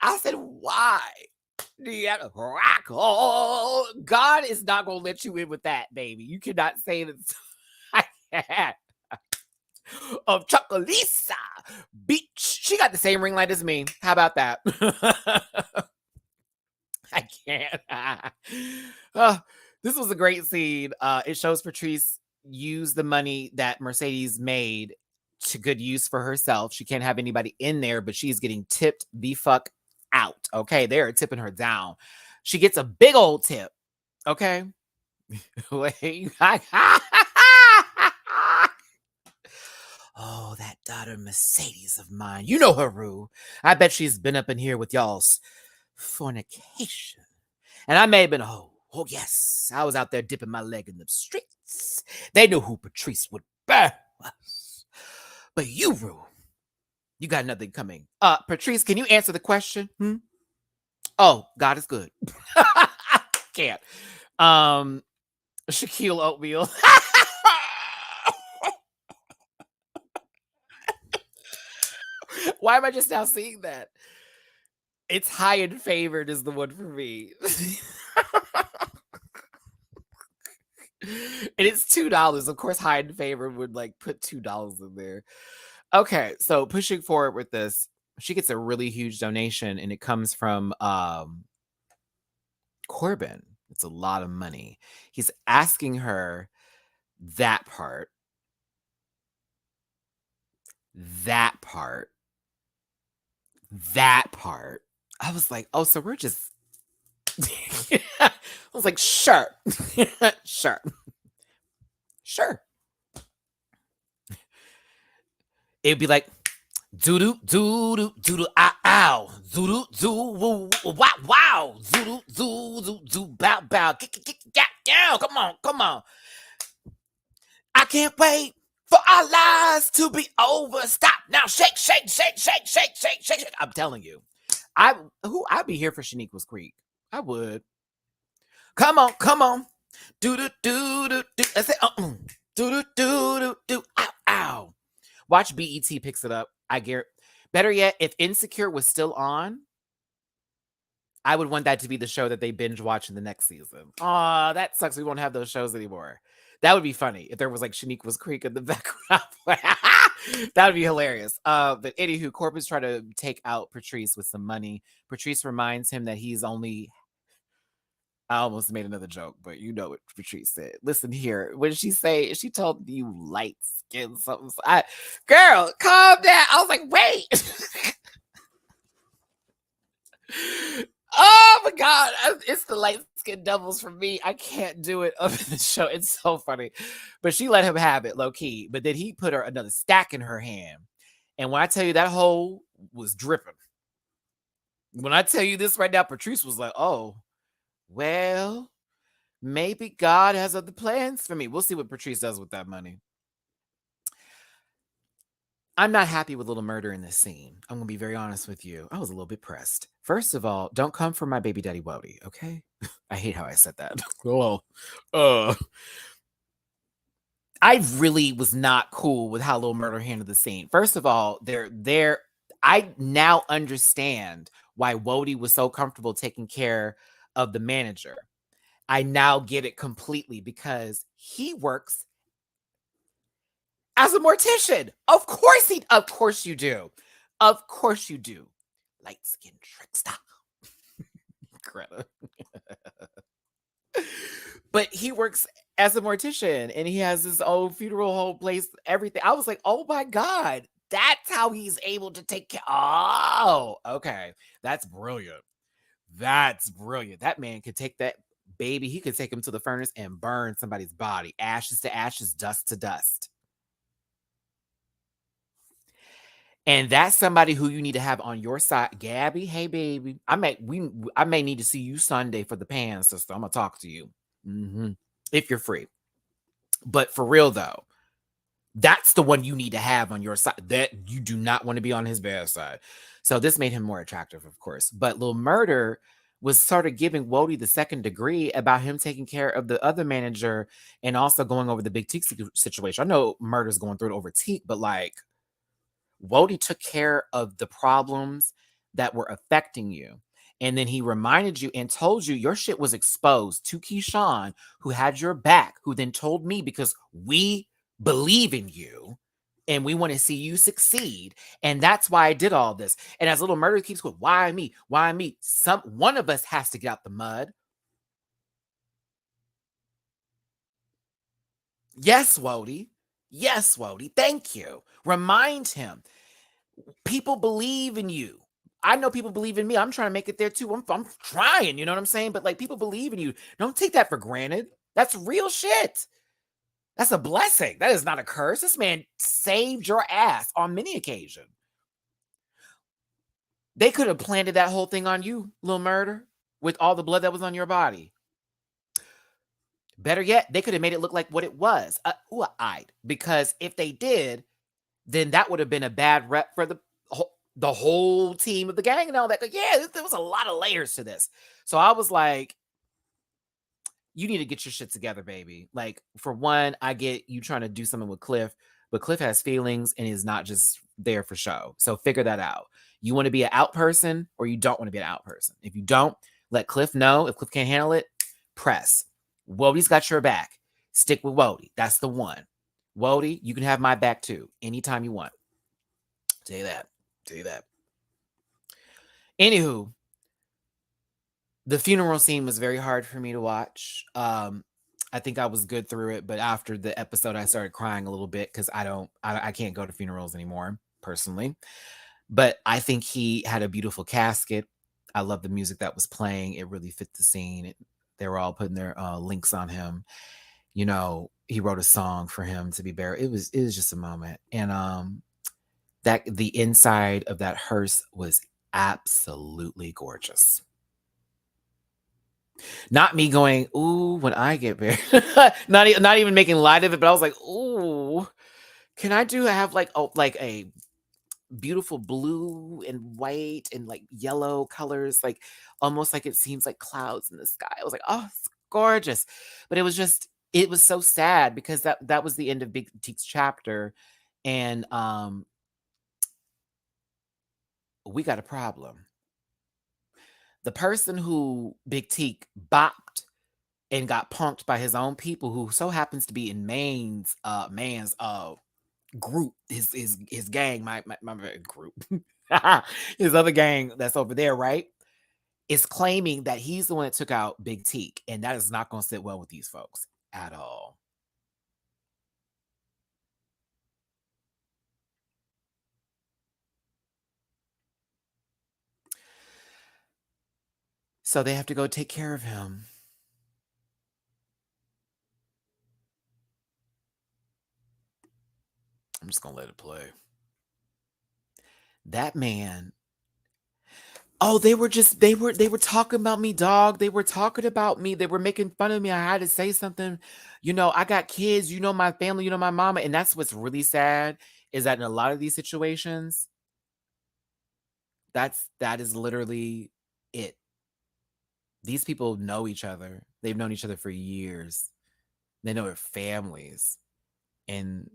I said, why do you have to crack? Oh, God is not going to let you in with that, baby. You cannot say that. I can't. Of Chocolisa Beach. She got the same ring light as me. How about that? I can't. This was a great scene. It shows Patrice use the money that Mercedes made to good use for herself. She can't have anybody in there, but she's getting tipped the fuck out. Okay, they're tipping her down. She gets a big old tip. Okay. Oh, that daughter Mercedes of mine. You know her, Rue. I bet she's been up in here with y'all's fornication. And I may have been, oh yes, I was out there dipping my leg in the streets. They knew who Patrice would burn was. But you, Rue, you got nothing coming. Patrice, can you answer the question? Oh, God is good. Can't. Shaquille Oatmeal. Why am I just now seeing that? It's High and Favored is the one for me. And it's $2. Of course, High and Favored would like put $2 in there. Okay, so pushing forward with this, she gets a really huge donation, and it comes from Corbin. It's a lot of money. He's asking her that part. I was like, oh, so we're just. I was like, sure. Sure. It'd be like, doo doo ow, doo doo wow, doo bow get down, come on. I can't wait for our lives to be over. Stop now, shake. I'm telling you, I'd be here for Shaniqua's Creek. I would. Come on, do. I say, do, ow. Watch BET picks it up. I guarantee. Better yet, if Insecure was still on, I would want that to be the show that they binge watch in the next season. Aw, that sucks. We won't have those shows anymore. That would be funny if there was like Shaniqua's Creek in the background. That would be hilarious. But anywho, Corbin's trying to take out Patrice with some money. Patrice reminds him that he's only. I almost made another joke, but you know what Patrice said. Listen here. What did she say? She told you light skin something. Girl, calm down. I was like, wait. Oh my God. It's the light skin devils for me. I can't do it up in the show. It's so funny. But she let him have it low key. But then he put her another stack in her hand. And when I tell you that hole was dripping. When I tell you this right now, Patrice was like, oh. Well, maybe God has other plans for me. We'll see what Patrice does with that money. I'm not happy with Little Murder in this scene. I'm going to be very honest with you. I was a little bit pressed. First of all, don't come for my baby daddy Wody, okay? I hate how I said that. Well, uh, I really was not cool with how Lil Murder handled the scene. First of all, I now understand why Wody was so comfortable taking care of the manager. I now get it completely because he works as a mortician. Of course you do. Of course you do. Light skin trickster. Greta. But he works as a mortician and he has his own funeral home place, everything. I was like, oh my God, that's how he's able to take care. Oh, okay. That's brilliant. That's brilliant. That man could take that baby, he could take him to the furnace and burn somebody's body, ashes to ashes, dust to dust. And that's somebody who you need to have on your side. Gabby, hey baby, I may need to see you Sunday for the pan, sister. I'm gonna talk to you. If you're free. But for real though, that's the one you need to have on your side. That you do not want to be on his bad side. So this made him more attractive, of course. But Lil Murder was sort of giving Wody the second degree about him taking care of the other manager and also going over the Big Teak situation. I know Murder's going through it over Teak, but like Wody took care of the problems that were affecting you. And then he reminded you and told you your shit was exposed to Keyshawn, who had your back, who then told me because we believe in you and we want to see you succeed. And that's why I did all this. And as Little Murder keeps going, why me? Why me? One of us has to get out the mud. Yes, Wody. Yes, Wody. Thank you. Remind him. People believe in you. I know people believe in me. I'm trying to make it there too. I'm trying, you know what I'm saying? But like people believe in you. Don't take that for granted. That's real shit. That's a blessing. That is not a curse. This man saved your ass on many occasions. They could have planted that whole thing on you, Lil Murder, with all the blood that was on your body. Better yet, they could have made it look like what it was. Because if they did, then that would have been a bad rep for the whole team of the gang and all that. Yeah, there was a lot of layers to this. So I was like, you need to get your shit together, baby. Like, for one, I get you trying to do something with Cliff, but Cliff has feelings and is not just there for show. So figure that out. You want to be an out person or you don't want to be an out person. If you don't, let Cliff know. If Cliff can't handle it, press. Wody's got your back. Stick with Wody. That's the one. Wody, you can have my back too, anytime you want. Tell you that. Tell you that. Anywho, the funeral scene was very hard for me to watch. I think I was good through it, but after the episode, I started crying a little bit because I can't go to funerals anymore, personally. But I think he had a beautiful casket. I love the music that was playing. It really fit the scene. They were all putting their links on him. You know, he wrote a song for him to be buried. It was just a moment. And that the inside of that hearse was absolutely gorgeous. Not me going, ooh, when I get buried. not even making light of it, but I was like, ooh, can I have like a beautiful blue and white and like yellow colors, like almost like it seems like clouds in the sky. I was like, oh, it's gorgeous. But it was so sad because that was the end of Big Teak's chapter. And we got a problem. The person who Big Teak bopped and got punked by his own people, who so happens to be in man's group, his gang, my group, his other gang that's over there, right? Is claiming that he's the one that took out Big Teak, and that is not going to sit well with these folks at all. So they have to go take care of him. I'm just going to let it play. That man. Oh, they were talking about me, dog. They were talking about me. They were making fun of me. I had to say something. You know, I got kids, you know, my family, you know, my mama. And that's what's really sad is that in a lot of these situations, that is literally it. These people know each other. They've known each other for years. They know their families. And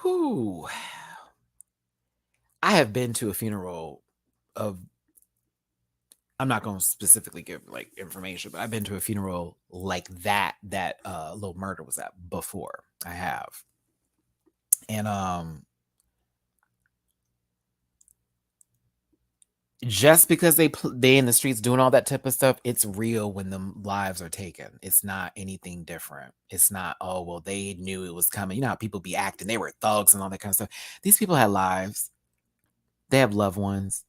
whew, I have been to a funeral of, I'm not going to specifically give like information, but I've been to a funeral like that Lil Murder was at before. I have. And just because they in the streets doing all that type of stuff, it's real when them lives are taken. It's not anything different. It's not, oh well, they knew it was coming. You know how people be acting, they were thugs and all that kind of stuff. These people had lives. They have loved ones.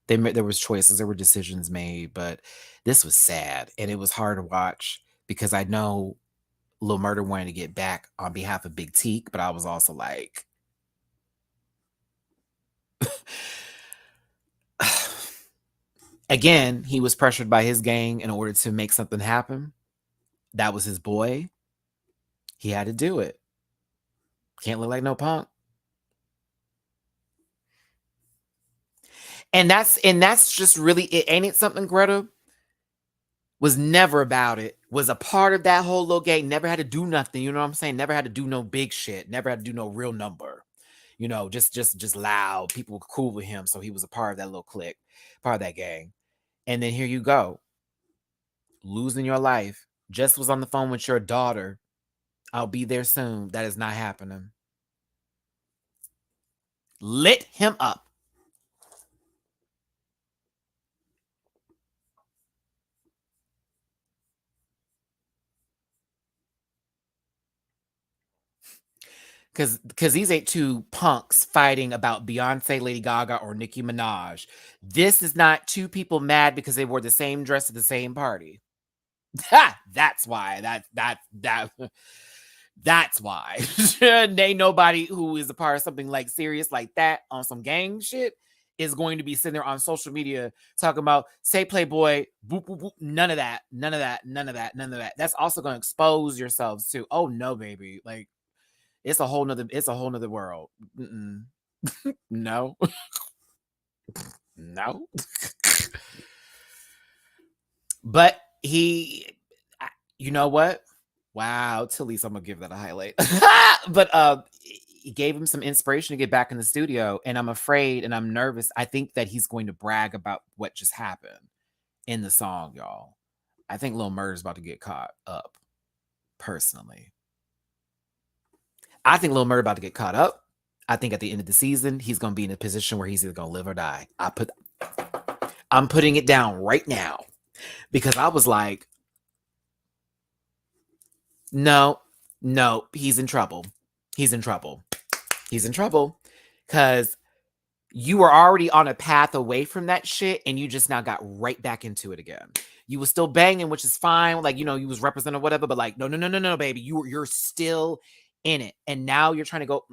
There was choices, there were decisions made, but this was sad and it was hard to watch because I know Lil Murder wanted to get back on behalf of Big Teak, but I was also like, again, he was pressured by his gang in order to make something happen. That was his boy. He had to do it. Can't look like no punk. And that's just really it. Ain't it something, Greta? Was never about it. Was a part of that whole little gang. Never had to do nothing. You know what I'm saying? Never had to do no big shit. Never had to do no real number. You know, just loud. People were cool with him, so he was a part of that little clique, part of that gang. And then here you go, losing your life. Just was on the phone with your daughter. I'll be there soon. That is not happening. Lit him up. Because these ain't two punks fighting about Beyonce, Lady Gaga, or Nicki Minaj. This is not two people mad because they wore the same dress at the same party. That's why. That's why. Ain't nobody who is a part of something like serious like that on some gang shit is going to be sitting there on social media talking about say Playboy, boop, boop, boop. None of that. None of that. None of that. None of that. That's also going to expose yourselves to, oh no, baby. Like it's a whole nother world. No. No. But you know what? Wow, to least I'm gonna give that a highlight. But he gave him some inspiration to get back in the studio, and I'm afraid and I'm nervous. I think that he's going to brag about what just happened in the song, y'all. I think Lil Murder's about to get caught up, personally. I think Lil Murder about to get caught up. I think at the end of the season, he's gonna be in a position where he's either gonna live or die. I'm putting it down right now because I was like, no, he's in trouble. He's in trouble. He's in trouble because you were already on a path away from that shit and you just now got right back into it again. You were still banging, which is fine. Like, you know, you was representing whatever, but like, no, baby. You're still in it. And now you're trying to go,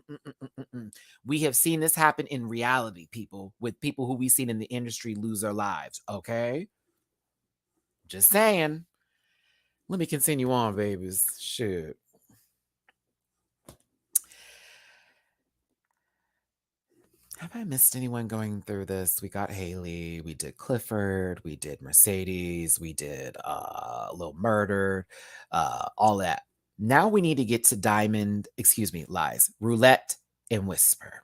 We have seen this happen in reality, people, with people who we've seen in the industry lose their lives. Okay. Just saying. Let me continue on, babies. Shit. Have I missed anyone going through this? We got Haley, we did Clifford, we did Mercedes, we did Lil Murder, all that. Now we need to get to Diamond, Lies, Roulette, and Whisper.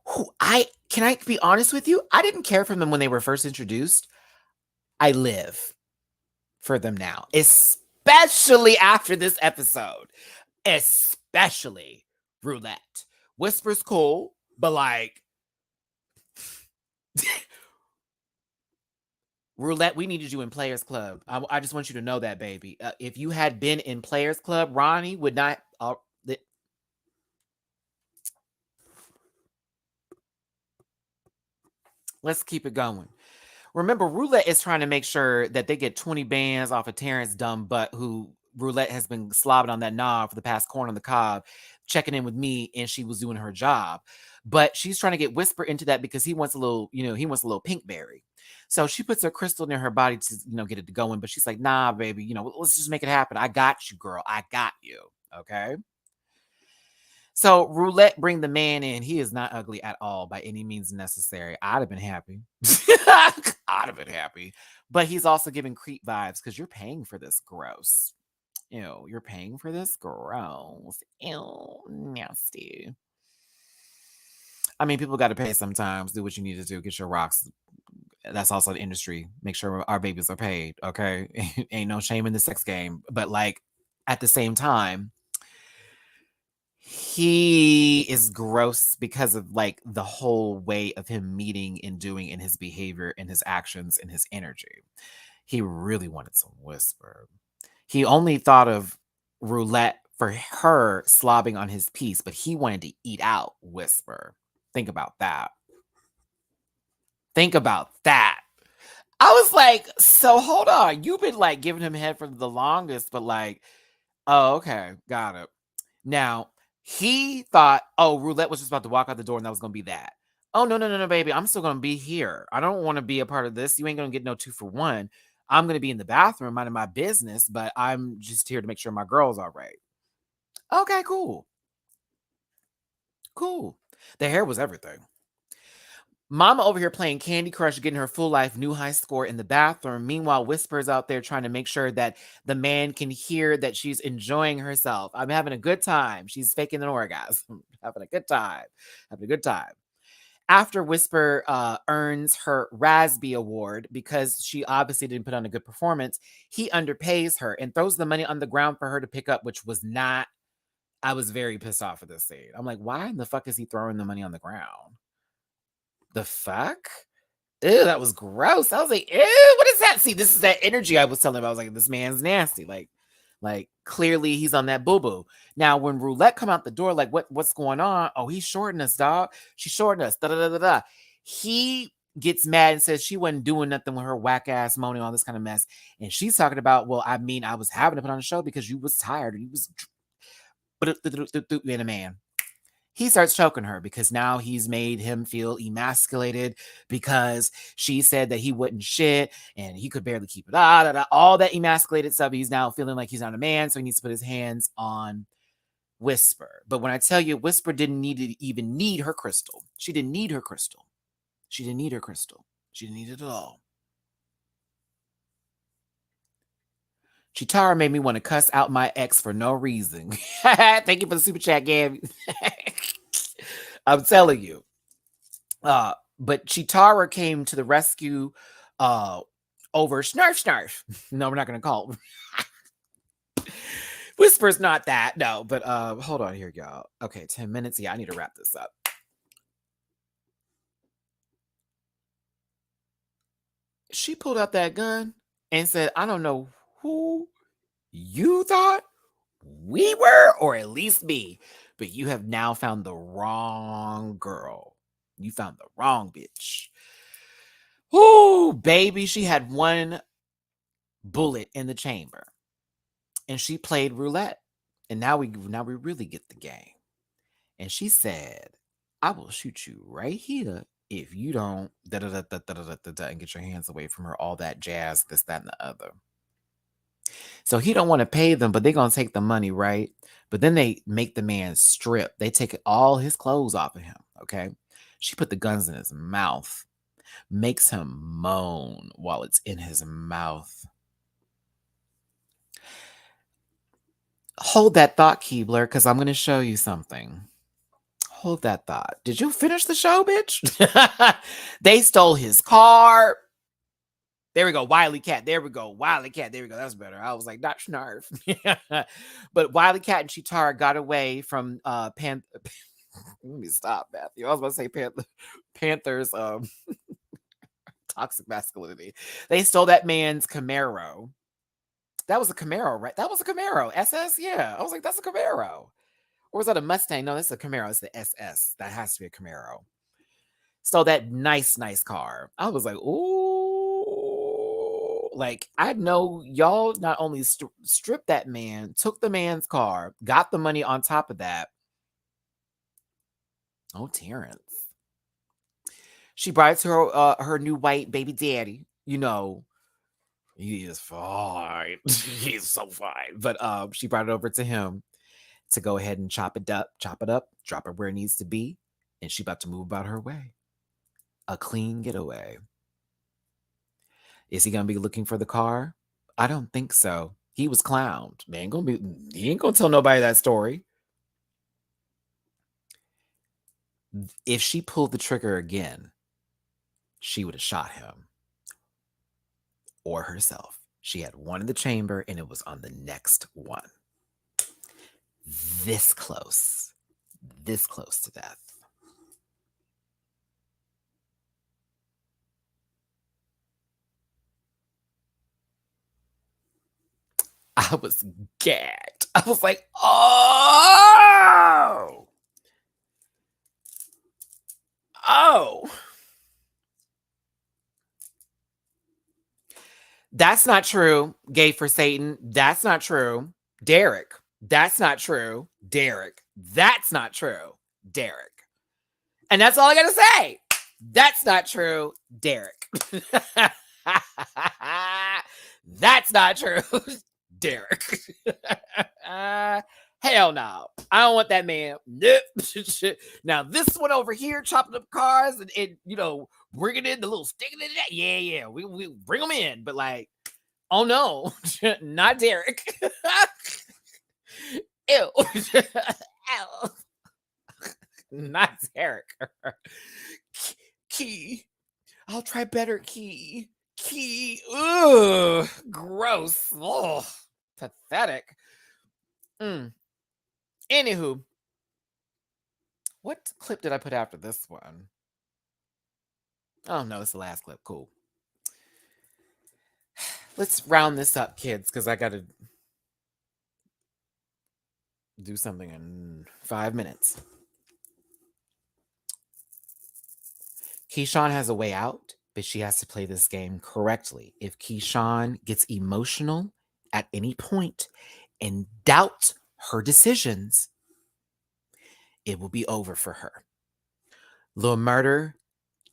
Can I be honest with you? I didn't care for them when they were first introduced. I live for them now, especially after this episode. Especially Roulette. Whisper's cool, but like Roulette, we needed you in Players Club. I just want you to know that, baby. If you had been in Players Club, Ronnie would not. Let's keep it going. Remember, Roulette is trying to make sure that they get 20 bands off of Terrence dumb butt, who Roulette has been slobbing on that knob for the past corn on the cob, checking in with me, and she was doing her job. But she's trying to get Whisper into that because he wants a little, he wants a little pinkberry. So she puts her crystal in her body to, get it going. But she's like, nah, baby, let's just make it happen. I got you, girl. I got you. Okay. So Roulette bring the man in. He is not ugly at all by any means necessary. I'd have been happy. I'd have been happy. But he's also giving creep vibes because you're paying for this. Gross. Ew, you're paying for this? Gross. Ew, nasty. I mean, people got to pay sometimes. Do what you need to do. Get your rocks. That's also the industry. Make sure our babies are paid. Okay. Ain't no shame in the sex game. But like at the same time, he is gross because of like the whole way of him meeting and doing in his behavior and his actions and his energy. He really wanted some whisper. He only thought of Roulette for her slobbing on his piece, but he wanted to eat out whisper. Think about that. Think about that. I was like, so hold on. You've been like giving him head for the longest, but like, oh, okay, got it. Now, he thought, oh, Roulette was just about to walk out the door and that was going to be that. Oh, no, no, no, no, baby. I'm still going to be here. I don't want to be a part of this. You ain't going to get no 2 for 1. I'm going to be in the bathroom minding my business, but I'm just here to make sure my girl's all right. Okay, cool. Cool. The hair was everything. Mama over here playing Candy Crush, getting her full life new high score in the bathroom. Meanwhile, Whisper's out there trying to make sure that the man can hear that she's enjoying herself. I'm having a good time. She's faking an orgasm. Having a good time. Having a good time. After Whisper earns her Raspy Award because she obviously didn't put on a good performance, he underpays her and throws the money on the ground for her to pick up, which was not. I was very pissed off at this scene. I'm like, why in the fuck is he throwing the money on the ground? The fuck? Ew, that was gross. I was like, ew, what is that? See, this is that energy I was telling him. I was like, this man's nasty. Like clearly he's on that boo-boo. Now, when Roulette come out the door, like, what's going on? Oh, he's shorting us, dog. She's shorting us. Da da da da da. He gets mad and says she wasn't doing nothing with her whack ass moaning, all this kind of mess. And she's talking about, well, I mean, I was having to put on a show because you was tired and you was being a man. He starts choking her because now he's made him feel emasculated because she said that he wouldn't shit and he could barely keep it out. All that emasculated stuff. He's now feeling like he's not a man, so he needs to put his hands on Whisper. But when I tell you, Whisper didn't even need her crystal. She didn't need her crystal. She didn't need her crystal. She didn't need it at all. Chitara made me want to cuss out my ex for no reason. Thank you for the super chat, Gabby. I'm telling you. But Chitara came to the rescue over Snarf Snarf. No, we're not going to call it. Whisper's not that. No, but hold on here, y'all. Okay, 10 minutes. Yeah, I need to wrap this up. She pulled out that gun and said, I don't know who you thought we were, or at least me, but you have now found the wrong girl. You found the wrong bitch. Oh, baby, she had one bullet in the chamber. And she played roulette. And now we really get the game. And she said, I will shoot you right here if you don't and get your hands away from her, all that jazz, this, that, and the other. So he don't want to pay them, but they're going to take the money, right? But then they make the man strip. They take all his clothes off of him, okay? She put the guns in his mouth, makes him moan while it's in his mouth. Hold that thought, Keebler, because I'm going to show you something. Hold that thought. Did you finish the show, bitch? They stole his car. There we go. Wily Cat. There we go. Wily Cat. There we go. That's better. I was like, not Snarf. But Wily Cat and Chitara got away from Panther. Let me stop, Matthew. I was about to say Panther's toxic masculinity. They stole that man's Camaro. That was a Camaro, right? That was a Camaro. SS? Yeah. I was like, that's a Camaro. Or was that a Mustang? No, that's a Camaro. It's the SS. That has to be a Camaro. Stole that nice car. I was like, ooh. Like, I know y'all not only stripped that man, took the man's car, got the money on top of that. Oh, Terrence. She brought it to her new white baby daddy. You know, he is fine. He's so fine. But she brought it over to him. to go ahead and chop it up, drop it where it needs to be, and she about to move about her way. A clean getaway. Is he gonna be looking for the car? I don't think so. He was clowned. He ain't gonna tell nobody that story. If she pulled the trigger again, she would have shot him or herself. She had one in the chamber and it was on the next one. This close to death. I was gagged. I was like, oh. That's not true. Gay for Satan. That's not true. Derek. That's not true. Derek. That's not true. Derek. And that's all I got to say. That's not true. Derek. That's not true. Derek. Hell no. I don't want that man. Nope. Now, this one over here, chopping up cars and bringing in the little stick in that. Yeah. We bring them in. But like, oh no, not Derek. Ew. Ew. Not Derek. Key. I'll try better, Key. Key. Ugh. Gross. Ugh. Pathetic. Anywho, what clip did I put after this one? Oh no, it's the last clip. Cool. Let's round this up, kids, because I gotta do something in 5 minutes. Keyshawn has a way out, but she has to play this game correctly. If Keyshawn gets emotional at any point and doubts her decisions, it will be over for her. Lil Murder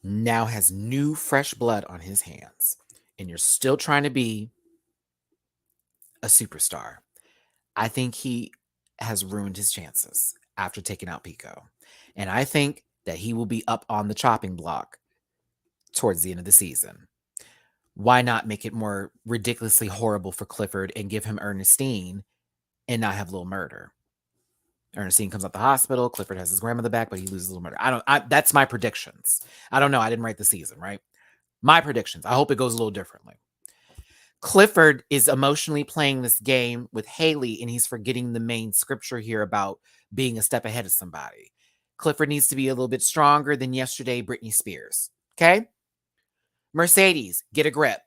now has new, fresh blood on his hands, and you're still trying to be a superstar. I think he has ruined his chances after taking out Pico. And I think that he will be up on the chopping block towards the end of the season. Why not make it more ridiculously horrible for Clifford and give him Ernestine and not have Lil Murder? Ernestine comes out the hospital. Clifford has his grandmother back, but he loses Lil Murder. That's my predictions. I don't know. I didn't write the season, right? My predictions. I hope it goes a little differently. Clifford is emotionally playing this game with Haley, and he's forgetting the main scripture here about being a step ahead of somebody. Clifford needs to be a little bit stronger than yesterday Britney Spears. Okay? Mercedes, get a grip.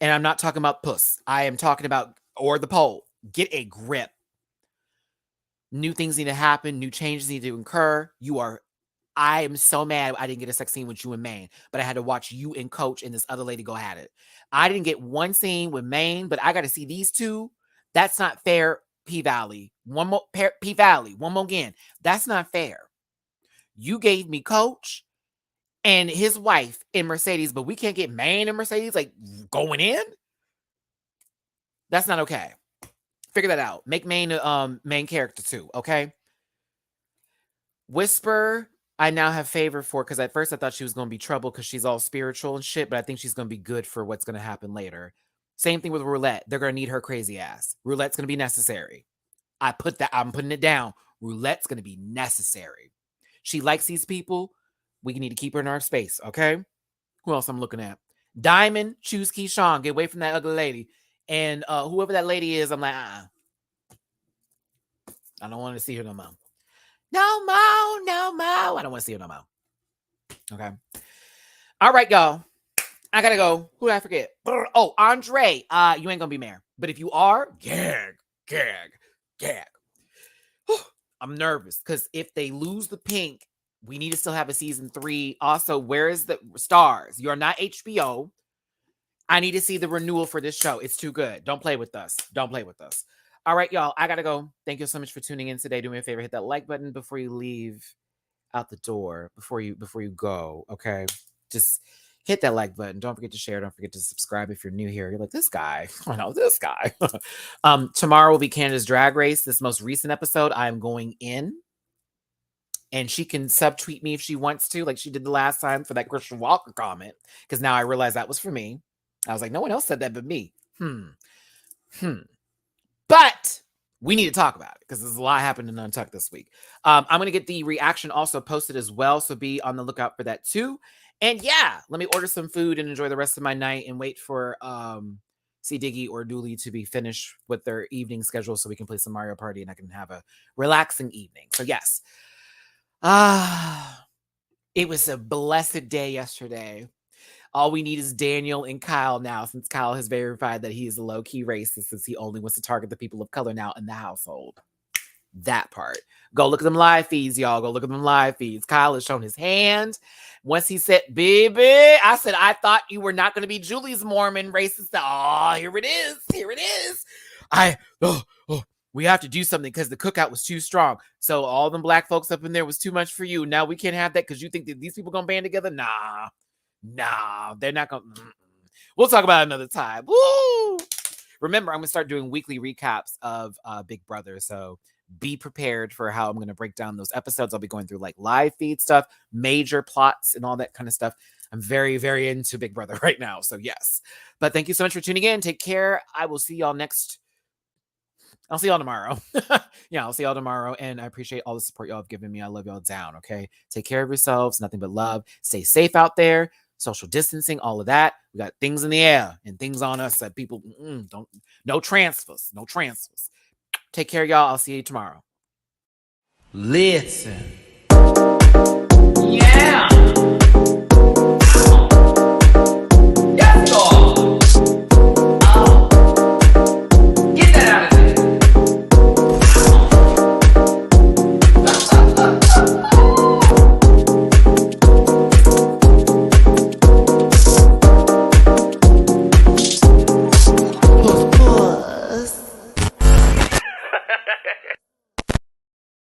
And I'm not talking about puss. I am talking about, or the pole. Get a grip. New things need to happen. New changes need to occur. I am so mad I didn't get a sex scene with you and Maine, but I had to watch you and Coach and this other lady go at it. I didn't get one scene with Maine, but I got to see these two. That's not fair, P-Valley. One more, P-Valley, one more again. That's not fair. You gave me Coach and his wife in Mercedes, but we can't get Maine and Mercedes like going in? That's not okay. Figure that out. Make Maine a main character too, okay? Whisper, I now have favor for, because at first I thought she was going to be trouble because she's all spiritual and shit, but I think she's going to be good for what's going to happen later. Same thing with Roulette. They're going to need her crazy ass. Roulette's going to be necessary. I'm putting it down. Roulette's going to be necessary. She likes these people. We need to keep her in our space, okay? Who else I'm looking at? Diamond, choose Keyshawn. Get away from that ugly lady. And whoever that lady is, I'm like, I don't want to see her no more. No more. I don't want to see her no more. Okay. All right, y'all. I gotta go. Who did I forget? Oh, Andre. You ain't gonna be mayor. But if you are, gag. I'm nervous because if they lose the pink, we need to still have a season 3. Also, where is the stars? You're not HBO. I need to see the renewal for this show. It's too good. Don't play with us. All right, y'all. I gotta go. Thank you so much for tuning in today. Do me a favor, hit that like button before you leave out the door, before you go. Okay, just hit that like button. Don't forget to share. Don't forget to subscribe if you're new here. You're like, this guy. I know this guy. Tomorrow will be Canada's Drag Race. This most recent episode, I'm going in. And she can subtweet me if she wants to, like she did the last time for that Christian Walker comment. Because now I realize that was for me. I was like, no one else said that but me. But we need to talk about it because there's a lot happened in Untucked this week. I'm going to get the reaction also posted as well. So be on the lookout for that too. And yeah, let me order some food and enjoy the rest of my night and wait for C Diggy or Dooley to be finished with their evening schedule so we can play some Mario Party and I can have a relaxing evening. So yes. It was a blessed day yesterday. All we need is Daniel and Kyle now, since Kyle has verified that he is a low-key racist, since he only wants to target the people of color now in the household. That part. Go look at them live feeds, y'all. Go look at them live feeds. Kyle has shown his hand. Once he said, baby, I said, I thought you were not going to be Julie's Mormon racist. Oh, here it is. Here it is. We have to do something because the cookout was too strong. So all them black folks up in there was too much for you. Now we can't have that because you think that these people going to band together? Nah, they're not going to. We'll talk about it another time. Woo! Remember, I'm going to start doing weekly recaps of Big Brother. So be prepared for how I'm going to break down those episodes. I'll be going through like live feed stuff, major plots, and all that kind of stuff. I'm very, very into Big Brother right now. So yes. But thank you so much for tuning in. Take care. I will see y'all I'll see y'all tomorrow. Yeah, I'll see y'all tomorrow. And I appreciate all the support y'all have given me. I love y'all down. Okay. Take care of yourselves. Nothing but love. Stay safe out there. Social distancing, all of that. We got things in the air and things on us that people no transfers. No transfers. Take care, y'all. I'll see you tomorrow. Listen.